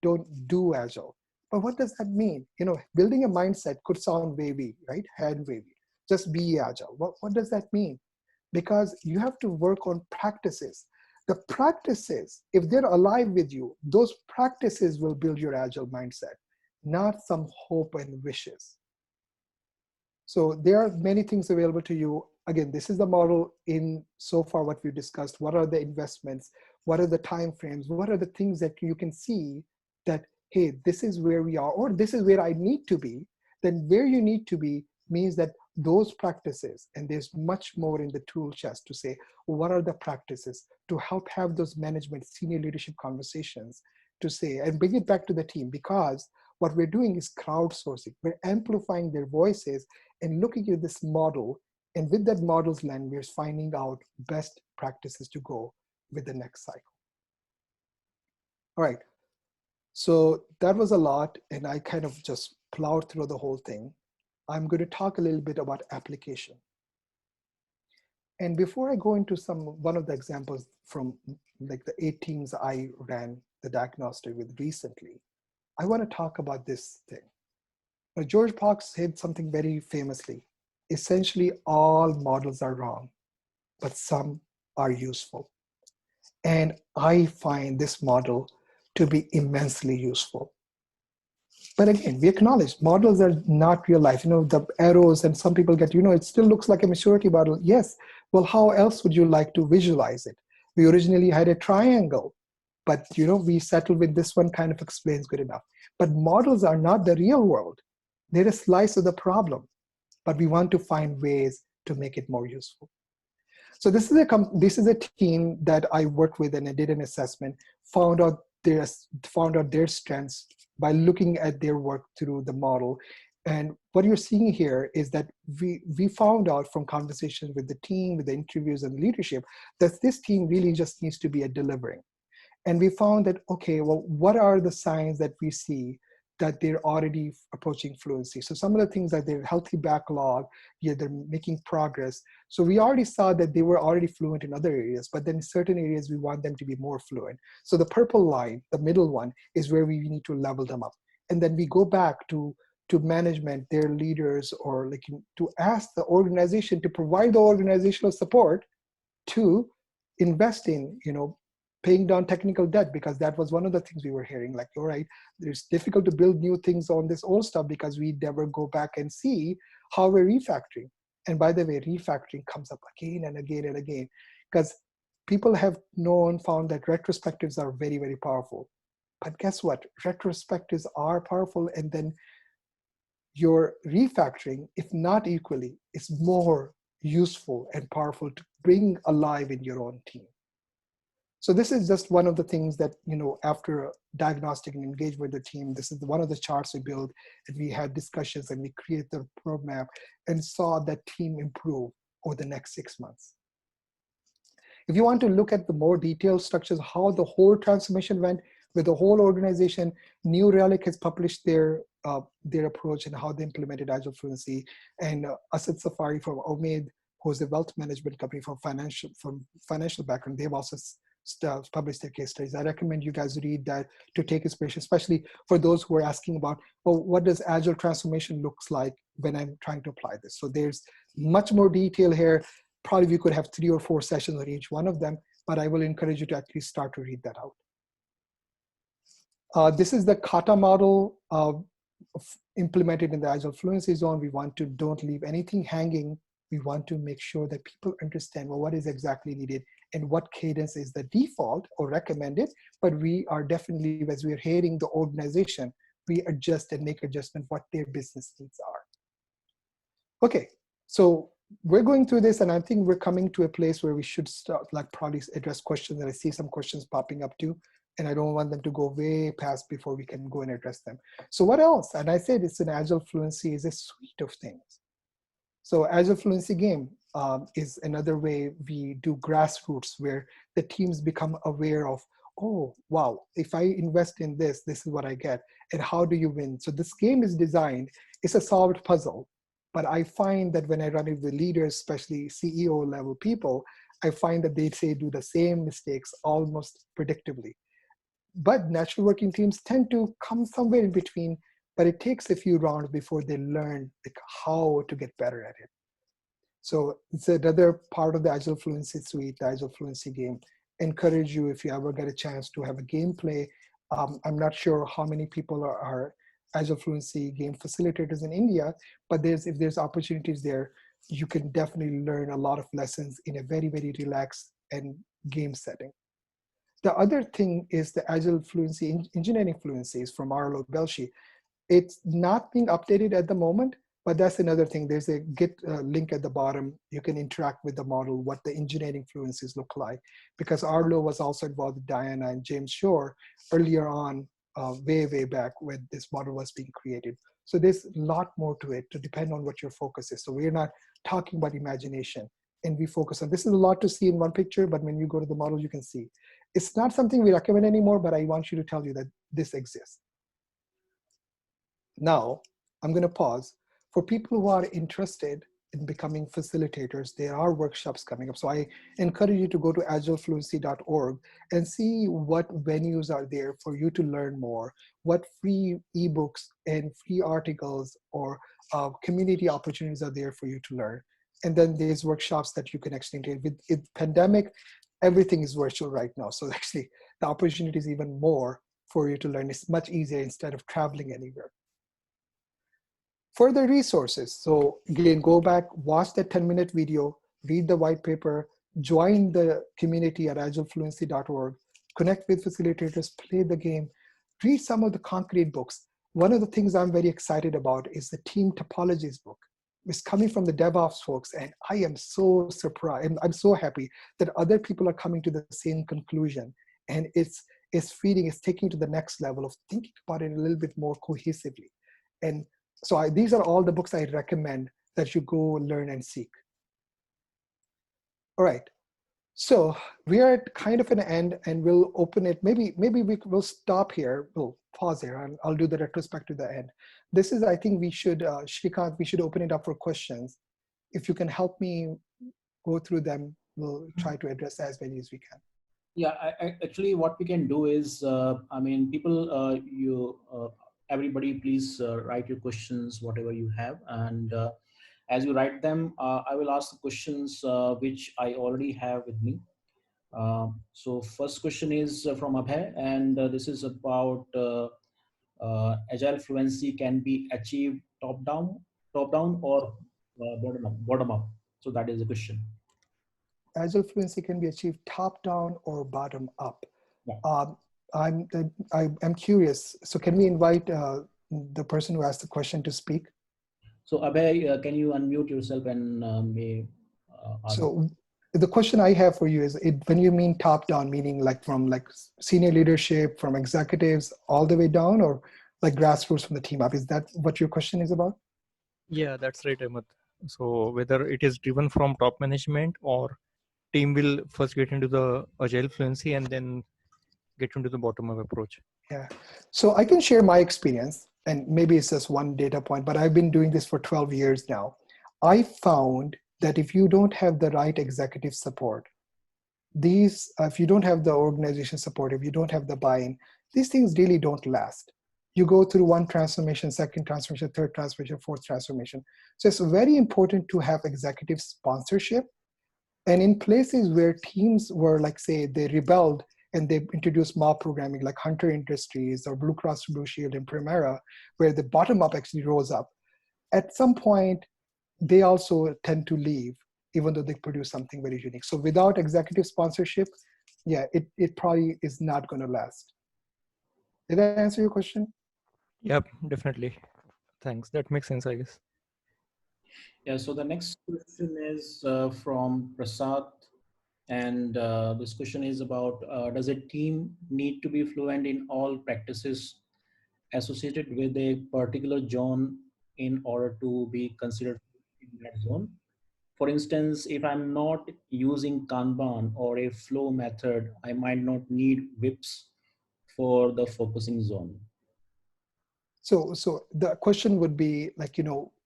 don't do agile. But what does that mean? Building a mindset could sound wavy, right? Hand wavy. Just be agile. What does that mean? Because you have to work on practices. The practices, if they're alive with you, those practices will build your agile mindset, not some hope and wishes. So there are many things available to you. Again, this is the model in so far what we've discussed. What are the investments? What are the time frames? What are the things that you can see that, hey, this is where we are, or this is where I need to be? Then where you need to be means that those practices, and there's much more in the tool chest to say, what are the practices to help have those management senior leadership conversations to say, and bring it back to the team, because what we're doing is crowdsourcing. We're amplifying their voices and looking at this model. And with that model's lens, we're finding out best practices to go with the next cycle. All right, so that was a lot, and I kind of just plowed through the whole thing. I'm going to talk a little bit about application. And before I go into one of the examples from like the 8 teams I ran the diagnostic with recently, I want to talk about this thing. Now, George Parks said something very famously. Essentially, all models are wrong, but some are useful. And I find this model to be immensely useful. But again, we acknowledge models are not real life. The arrows, and some people get, it still looks like a maturity model. Yes, well, how else would you like to visualize it? We originally had a triangle, but we settled with this one, kind of explains good enough. But models are not the real world. They're a slice of the problem, but we want to find ways to make it more useful. So this is a team that I worked with, and I did an assessment, found out their strengths by looking at their work through the model. And what you're seeing here is that we found out from conversations with the team, with the interviews and leadership, that this team really just needs to be at delivering. And we found that, okay, well, what are the signs that we see that they're already approaching fluency? So some of the things like their healthy backlog, yeah, they're making progress. So we already saw that they were already fluent in other areas, but then in certain areas, we want them to be more fluent. So the purple line, the middle one, is where we need to level them up. And then we go back to management, their leaders, or like to ask the organization to provide the organizational support to invest in, paying down technical debt, because that was one of the things we were hearing, like, all right, it's difficult to build new things on this old stuff because we never go back and see how we're refactoring. And by the way, refactoring comes up again and again and again, because people have found that retrospectives are very, very powerful. But guess what? Retrospectives are powerful, and then your refactoring, if not equally, is more useful and powerful to bring alive in your own team. So this is just one of the things that, after diagnostic and engage with the team, this is one of the charts we built, and we had discussions and we created the roadmap and saw that team improve over the next 6 months. If you want to look at the more detailed structures, how the whole transformation went with the whole organization, New Relic has published their approach and how they implemented Agile Fluency, and Asad Safari from Omv, who's a wealth management company from financial background, they've also published their case studies. I recommend you guys read that to take inspiration, especially for those who are asking about, well, what does Agile transformation looks like when I'm trying to apply this? So there's much more detail here. Probably we could have 3 or 4 sessions on each one of them, but I will encourage you to actually start to read that out. This is the Kata model. implemented in the Agile Fluency Zone. We want to don't leave anything hanging. We want to make sure that people understand, well, what is exactly needed and what cadence is the default or recommended. But we are definitely, as we are hearing the organization, we adjust and make adjustment what their business needs are. Okay, so we're going through this, and I think we're coming to a place where we should start, like, probably address questions. And I see some questions popping up too, and I don't want them to go way past before we can go and address them. So what else? And I said it's an Agile Fluency is a suite of things. So Agile Fluency game is another way we do grassroots, where the teams become aware of, oh, wow, if I invest in this, this is what I get. And how do you win? So this game is designed, it's a solved puzzle. But I find that when I run it with leaders, especially CEO level people, I find that they say do the same mistakes almost predictably. But natural working teams tend to come somewhere in between, but it takes a few rounds before they learn, like, how to get better at it. So it's another part of the Agile Fluency suite, the Agile Fluency game. Encourage you, if you ever get a chance to have a gameplay. I'm not sure how many people are Agile Fluency game facilitators in India, but if there's opportunities there, you can definitely learn a lot of lessons in a very, very relaxed and game setting. The other thing is the Agile Fluency, engineering fluencies from Arlo Belshi. It's not being updated at the moment, but that's another thing. There's a Git link at the bottom. You can interact with the model, what the engineering fluencies look like. Because Arlo was also involved with Diana and James Shore earlier on, way back when this model was being created. So there's a lot more to it to depend on what your focus is. So we're not talking about imagination, and we focus on, this is a lot to see in one picture, but when you go to the model, you can see. It's not something we recommend anymore, but I want you to tell you that this exists. Now, I'm going to pause. For people who are interested in becoming facilitators, there are workshops coming up. So I encourage you to go to agilefluency.org and see what venues are there for you to learn more, what free ebooks and free articles or community opportunities are there for you to learn. And then there's workshops that you can actually take. With the pandemic, everything is virtual right now. So actually, the opportunity is even more for you to learn. It's much easier instead of traveling anywhere. Further resources. So again, go back, watch that 10-minute video, read the white paper, join the community at agilefluency.org, connect with facilitators, play the game, read some of the concrete books. One of the things I'm very excited about is the Team Topologies book. It's coming from the DevOps folks, and I am so surprised, and I'm so happy that other people are coming to the same conclusion. And it's taking to the next level of thinking about it a little bit more cohesively. And so these are all the books I recommend that you go learn and seek. All right, so we are at kind of an end, and we'll open it. Maybe we'll stop here. We'll pause here, and I'll do the retrospective at the end. This is, I think we should, Shrikant, we should open it up for questions. If you can help me go through them, we'll try to address as many as we can. Yeah, actually, what we can do is, I mean, people, everybody, please write your questions, whatever you have, and as you write them, I will ask the questions which I already have with me. So first question is from Avais, and this is about Agile Fluency can be achieved top down or bottom up. So that is the question. Agile Fluency can be achieved top down or bottom up. Yeah. I'm curious. So can we invite the person who asked the question to speak? So Abhay, can you unmute yourself and So the question I have for you is, when you mean top down, meaning like from like senior leadership, from executives all the way down, or like grassroots from the team up? Is that what your question is about? Yeah, that's right, Ahmed. So whether it is driven from top management or team will first get into the Agile Fluency and then get into the bottom-up approach. Yeah. So I can share my experience, and maybe it's just one data point, but I've been doing this for 12 years now. I found that if you don't have the right executive support, if you don't have the organization support, if you don't have the buy-in, these things really don't last. You go through one transformation, second transformation, third transformation, fourth transformation. So it's very important to have executive sponsorship. And in places where teams were, like, say, they rebelled and they introduce mob programming like Hunter Industries or Blue Cross Blue Shield in Primera, where the bottom up actually rose up. At some point, they also tend to leave, even though they produce something very unique. So without executive sponsorship, yeah, it probably is not going to last. Did I answer your question? Yep, definitely. Thanks. That makes sense, I guess. Yeah, so the next question is from Prasad. And this question is about, does a team need to be fluent in all practices associated with a particular zone in order to be considered in that zone? For instance, if I'm not using Kanban or a flow method, I might not need whips for the focusing zone. So the question would be like,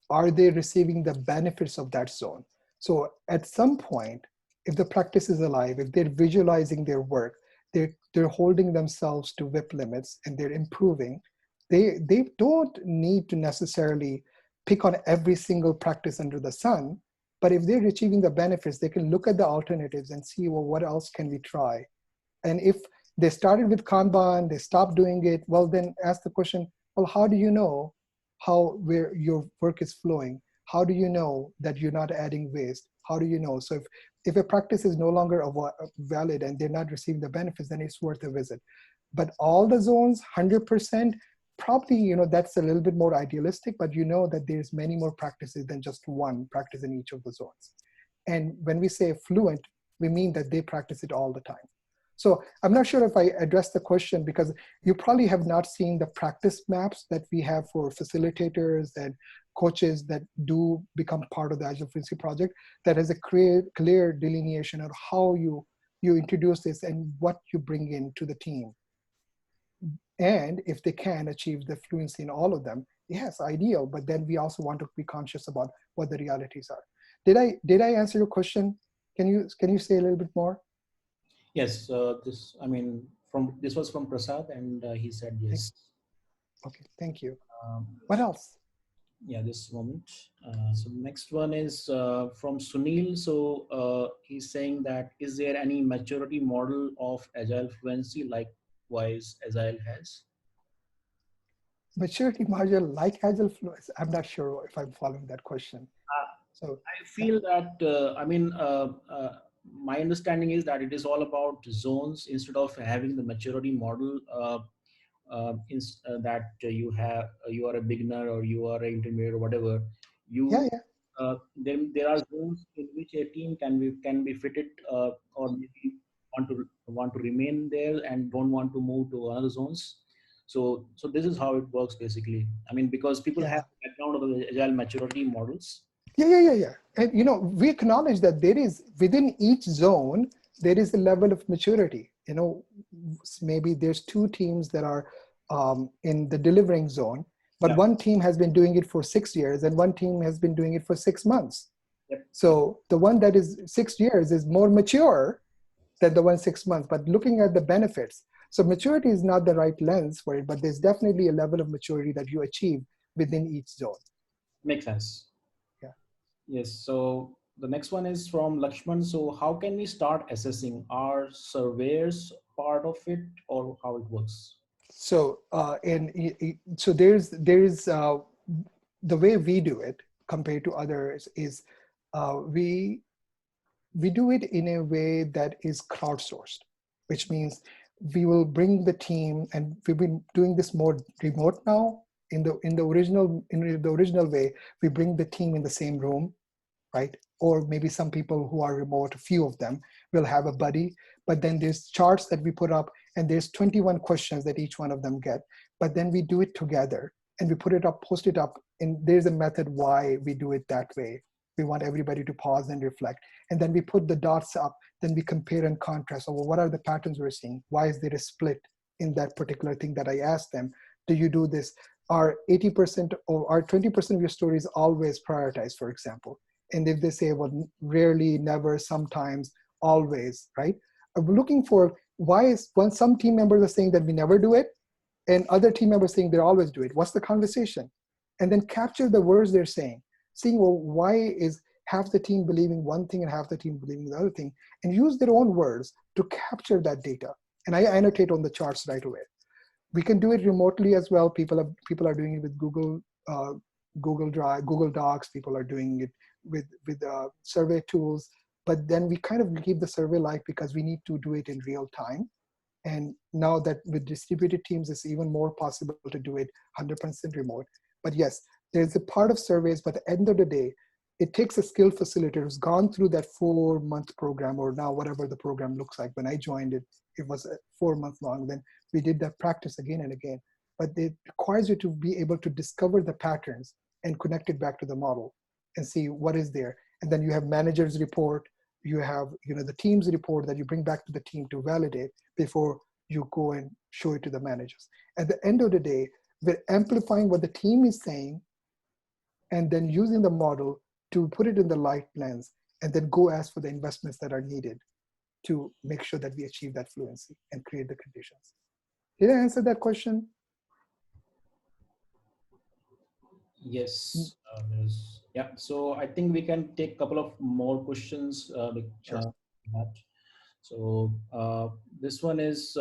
are they receiving the benefits of that zone? So at some point, if the practice is alive, if they're visualizing their work, they're holding themselves to WIP limits and they're improving, they don't need to necessarily pick on every single practice under the sun. But if they're achieving the benefits, they can look at the alternatives and see, well, what else can we try? And if they started with Kanban, they stopped doing it, well, then ask the question, well, how do you know where your work is flowing? How do you know that you're not adding waste? How do you know? So if a practice is no longer valid and they're not receiving the benefits, then it's worth a visit. But all the zones, 100%, probably, that's a little bit more idealistic, but that there's many more practices than just one practice in each of the zones. And when we say fluent, we mean that they practice it all the time. So I'm not sure if I addressed the question, because you probably have not seen the practice maps that we have for facilitators and coaches that do become part of the Agile Fluency project, that has a clear delineation of how you introduce this and what you bring into the team. And if they can achieve the fluency in all of them, yes, ideal. But then we also want to be conscious about what the realities are. Did I answer your question? Can you say a little bit more? Yes, this was from Prasad, and he said yes. Okay, thank you. What else? Yeah, this moment. So next one is from Sunil. So he's saying that, is there any maturity model of Agile Fluency likewise Agile has? Maturity module like Agile Fluency? I'm not sure if I'm following that question. So I feel that, my understanding is that it is all about zones instead of having the maturity model that you are a beginner or you are an intermediate or whatever. yeah. Then there are zones in which a team can be fitted or maybe want to remain there and don't want to move to other zones. So this is how it works basically. I mean, because people have the background of the agile maturity models. Yeah. And we acknowledge that there is, within each zone, there is a level of maturity. Maybe there's two teams that are in the delivering zone, but one team has been doing it for 6 years and one team has been doing it for 6 months. Yep. So the one that is 6 years is more mature than the one 6 months, but looking at the benefits. So maturity is not the right lens for it, but there's definitely a level of maturity that you achieve within each zone. Makes sense. Yeah. Yes. So the next one is from Lakshman. So how can we start assessing? Are surveyors part of it, or how it works? So so there's the way we do it compared to others is we do it in a way that is crowdsourced, which means we will bring the team, and we've been doing this more remote now. In the original way, we bring the team in the same room, right? Or maybe some people who are remote, a few of them will have a buddy, but then there's charts that we put up and there's 21 questions that each one of them get, but then we do it together and we put it up, post it up, and there's a method why we do it that way. We want everybody to pause and reflect. And then we put the dots up, then we compare and contrast. So what are the patterns we're seeing? Why is there a split in that particular thing that I asked them? Do you do this? Are 80% or are 20% of your stories always prioritized, for example? And if they say, well, rarely, never, sometimes, always, right? I'm looking for why is when some team members are saying that we never do it, and other team members saying they always do it. What's the conversation? And then capture the words they're saying, seeing, well, why is half the team believing one thing and half the team believing the other thing, and use their own words to capture that data. And I annotate on the charts right away. We can do it remotely as well. People are doing it with Google Drive, Google Docs. People are doing it with survey tools. But then we kind of keep the survey live because we need to do it in real time. And now that with distributed teams, it's even more possible to do it 100% remote. But yes, there's a part of surveys, but at the end of the day, it takes a skilled facilitator who's gone through that 4-month program, or now whatever the program looks like. When I joined it, it was 4 months long. Then we did that practice again and again. But it requires you to be able to discover the patterns and connect it back to the model and see what is there. And then you have managers report, you have the team's report that you bring back to the team to validate before you go and show it to the managers. At the end of the day, we're amplifying what the team is saying and then using the model to put it in the light lens and then go ask for the investments that are needed to make sure that we achieve that fluency and create the conditions. Did I answer that question? Yes. Yeah. So I think we can take a couple of more questions. Sure. So this one is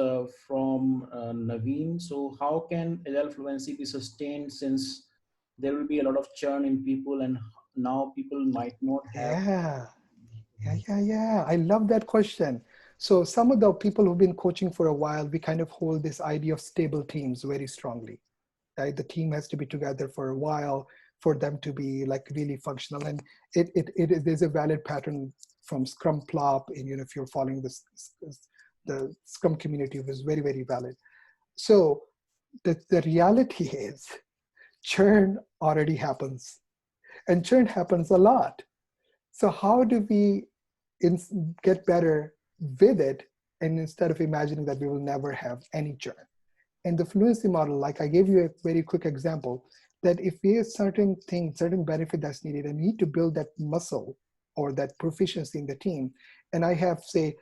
from Naveen. So how can Agile Fluency be sustained since there will be a lot of churn in people and now people might not have. Yeah. I love that question. So some of the people who've been coaching for a while, we kind of hold this idea of stable teams very strongly. Right? The team has to be together for a while for them to be like really functional. And it is a valid pattern from Scrum Plop. And if you're following the Scrum community, was very, very valid. So the reality is churn already happens, and churn happens a lot. So how do we get better with it, and instead of imagining that we will never have any churn? And the fluency model, like I gave you a very quick example, that if we have certain benefit that's needed, and need to build that muscle or that proficiency in the team, and I have, say,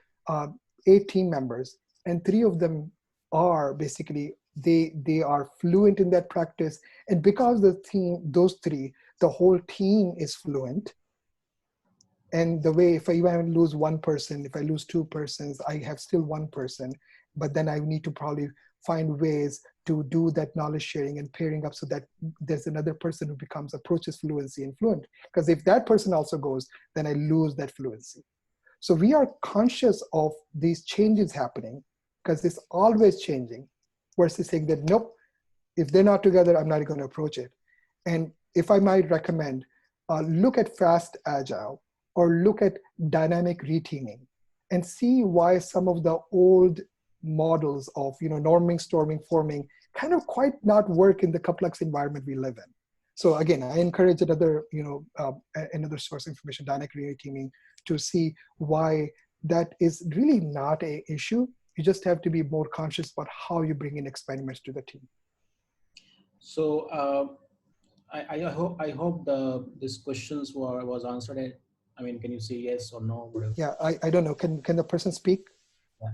8 team members, and 3 of them are basically, they are fluent in that practice. And because those 3, the whole team is fluent. And the way, if I even lose 1 person, if I lose 2 persons, I have still 1 person, but then I need to probably find ways to do that knowledge sharing and pairing up so that there's another person who approaches fluency and fluent. Because if that person also goes, then I lose that fluency. So we are conscious of these changes happening because it's always changing, versus saying that, nope, if they're not together, I'm not going to approach it. And if I might recommend, look at fast agile or look at dynamic reteaming and see why some of the old models of norming, storming, forming kind of quite not work in the complex environment we live in. So again, I encourage another source information, dynamic reteaming, to see why that is really not an issue. You just have to be more conscious about how you bring in experiments to the team. So I hope these questions was answered. I mean, can you say yes or no? Whatever. Yeah, I don't know. Can the person speak? Yeah.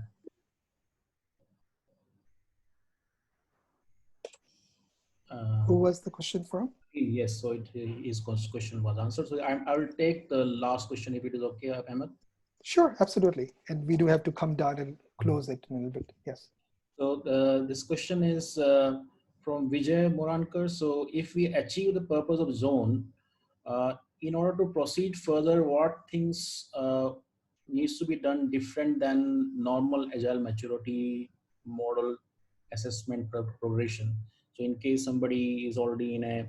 Who was the question from? Yes, so his question was answered. So I will take the last question if it is okay, Ahmed. Sure, absolutely. And we do have to come down and close it in a little bit. Yes. So this question is from Vijay Morankar. So if we achieve the purpose of zone, in order to proceed further, what things needs to be done different than normal agile maturity model assessment progression? So in case somebody is already in a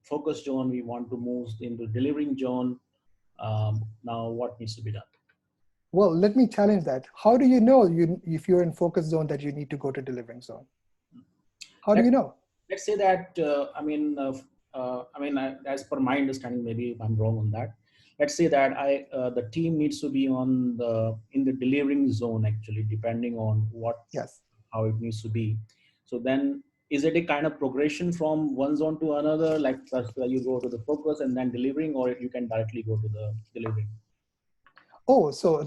focus zone, we want to move into delivering zone. Now what needs to be done? Well, let me challenge that. How do you know if you're in focus zone that you need to go to delivering zone? How do you know? Let's say that, as per my understanding, maybe if I'm wrong on that, let's say that the team needs to be in the delivering zone, actually, depending on how it needs to be. So then, is it a kind of progression from one zone to another, like you go to the focus and then delivering, or you can directly go to the delivering? Oh, so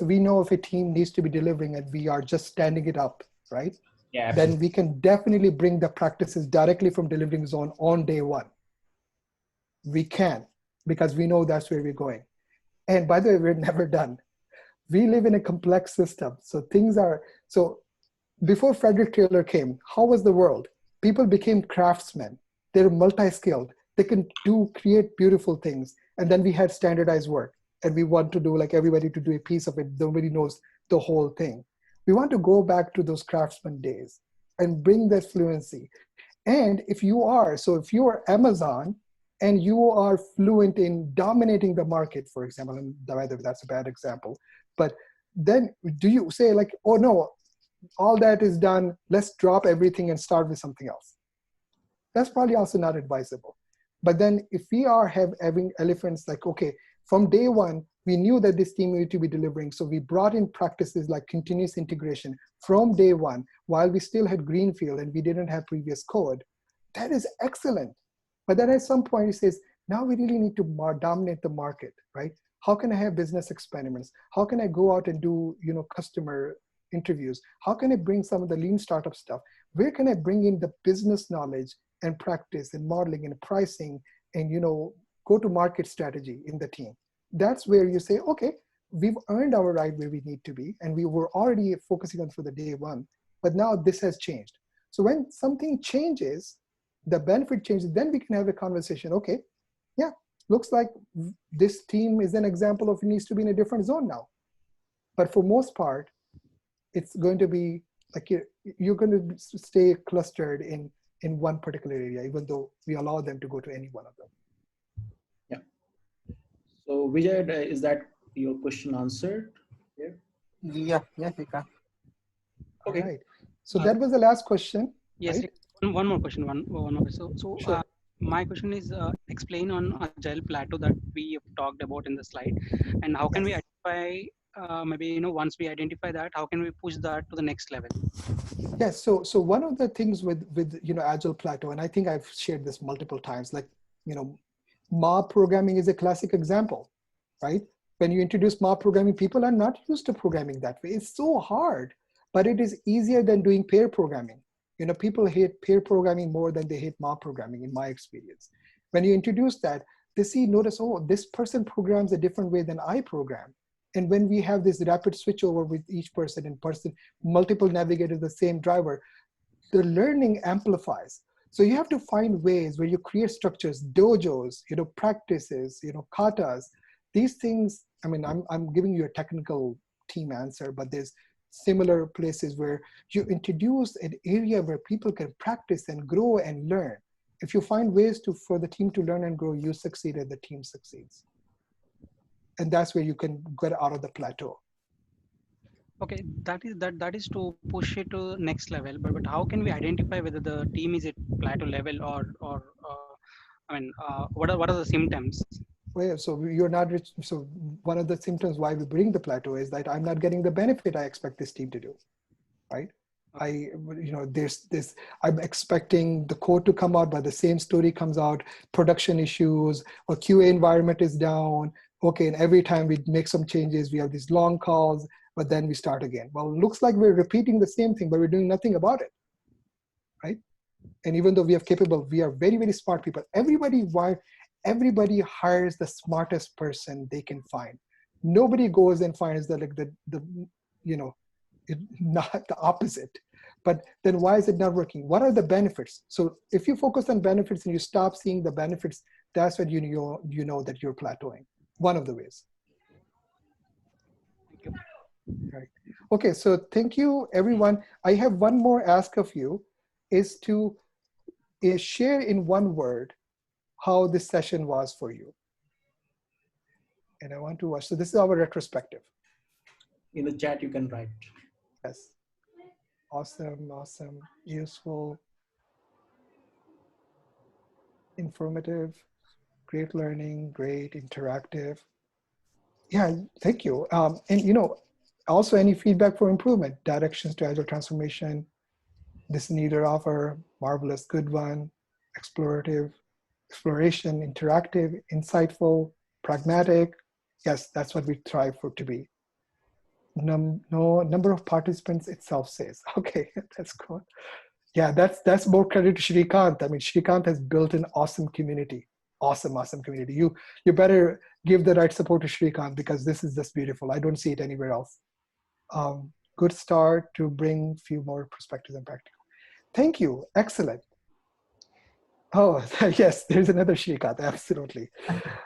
we know if a team needs to be delivering and we are just standing it up, right? Yeah, absolutely. Then we can definitely bring the practices directly from delivering zone on day 1. We can, because we know that's where we're going. And by the way, we're never done. We live in a complex system. So things are, so before Frederick Taylor came, how was the world? People became craftsmen. They're multi-skilled. They can create beautiful things. And then we had standardized work. And we want to do like everybody to do a piece of it. Nobody knows the whole thing. We want to go back to those craftsman days and bring that fluency. And if you are, so if you are Amazon and you are fluent in dominating the market, for example, and by the way, that's a bad example, but then do you say like, oh no, all that is done, let's drop everything and start with something else? That's probably also not advisable. But then if we are having elephants like, okay, from day one, we knew that this team needed to be delivering. So we brought in practices like continuous integration from day one, while we still had greenfield and we didn't have previous code. That is excellent. But then at some point it says, now we really need to dominate the market, right? How can I have business experiments? How can I go out and do, customer interviews? How can I bring some of the lean startup stuff? Where can I bring in the business knowledge and practice and modeling and pricing and, go-to-market strategy in the team? That's where you say, okay, we've earned our right where we need to be, and we were already focusing on for the day one, but now this has changed. So when something changes, the benefit changes, then we can have a conversation. Okay, yeah, looks like this team is an example of it needs to be in a different zone now. But for most part, it's going to be like you're going to stay clustered in one particular area, even though we allow them to go to any one of them. So Vijay, is that your question answered here? Yeah, Vika. Okay. All right. So that was the last question. Yes, right? one more question. One more. So Sure. my question is explain on Agile plateau that we have talked about in the slide, and how can we identify maybe once we identify that, how can we push that to the next level? Yes. So one of the things with Agile plateau, and I think I've shared this multiple times, like mob programming is a classic example, right? When you introduce mob programming, people are not used to programming that way. It's so hard, but it is easier than doing pair programming. People hate pair programming more than they hate mob programming, in my experience. When you introduce that, they notice, oh, this person programs a different way than I program. And when we have this rapid switchover with each person in person, multiple navigators, the same driver, the learning amplifies. So you have to find ways where you create structures, dojos, practices, katas. These things, I mean, I'm giving you a technical team answer, but there's similar places where you introduce an area where people can practice and grow and learn. If you find ways for the team to learn and grow, you succeed and the team succeeds. And that's where you can get out of the plateau. Okay, that is to push it to next level. But how can we identify whether the team is at plateau level or what are the symptoms? Well, so you're not rich. So one of the symptoms why we bring the plateau is that I'm not getting the benefit I expect this team to do, right? There's this, I'm expecting the code to come out, but the same story comes out, production issues, or QA environment is down. Okay, and every time we make some changes, we have these long calls, but then we start again. Well, it looks like we're repeating the same thing, but we're doing nothing about it, right? And even though we are very, very smart people. Everybody hires the smartest person they can find. Nobody goes and finds not the opposite. But then why is it not working? What are the benefits? So if you focus on benefits and you stop seeing the benefits, that's when you know that you're plateauing. One of the ways. Thank you. Right. Okay, so thank you, everyone. I have one more ask of you, is to share in one word how this session was for you. And I want to watch. So this is our retrospective. In the chat, you can write. Yes. Awesome, useful, informative, great learning, great, interactive. Yeah, thank you. And also any feedback for improvement, directions to Agile transformation, this needed offer, marvelous, good one, exploration, interactive, insightful, pragmatic. Yes, that's what we try for to be. No number of participants itself says. Okay, that's cool. Yeah, that's more credit to Shrikant. I mean, Shrikant has built an awesome community. awesome community. You better give the right support to Shrikant, because this is just beautiful. I don't see it anywhere else. Good start to bring few more perspectives and practical. Thank you. Excellent. Oh, yes, there's another Shrikant. Absolutely.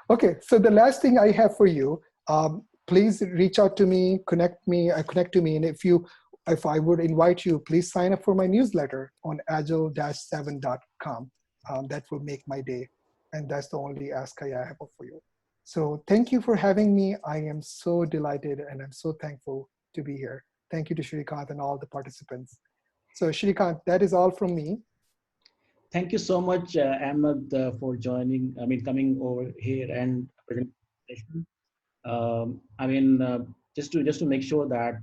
Okay, so the last thing I have for you, please reach out to me, connect to me, and if I would invite you, please sign up for my newsletter on agile-7.com. That will make my day, and that's the only ask I have for you. So thank you for having me. I am so delighted and I'm so thankful to be here. Thank you to Shrikant and all the participants. So Shrikant, that is all from me. Thank you so much, Ahmed, for joining. I mean, coming over here and presentation. Just to make sure that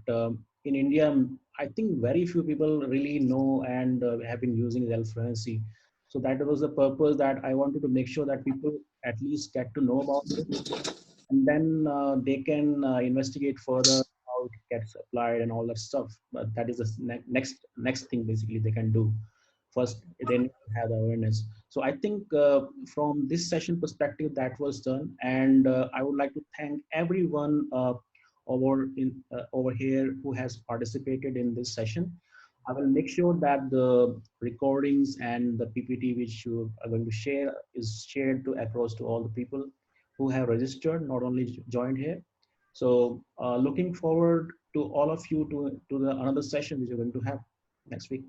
in India, I think very few people really know and have been using Agile Fluency. So that was the purpose that I wanted to make sure that people at least get to know about it, and then they can investigate further how it gets applied and all that stuff. But that is the next thing basically they can do. First, they need to have the awareness. So I think from this session perspective, that was done, and I would like to thank everyone over here who has participated in this session. I will make sure that the recordings and the PPT which you are going to share is shared to across to all the people who have registered, not only joined here. So looking forward to all of you to the another session which you're going to have next week.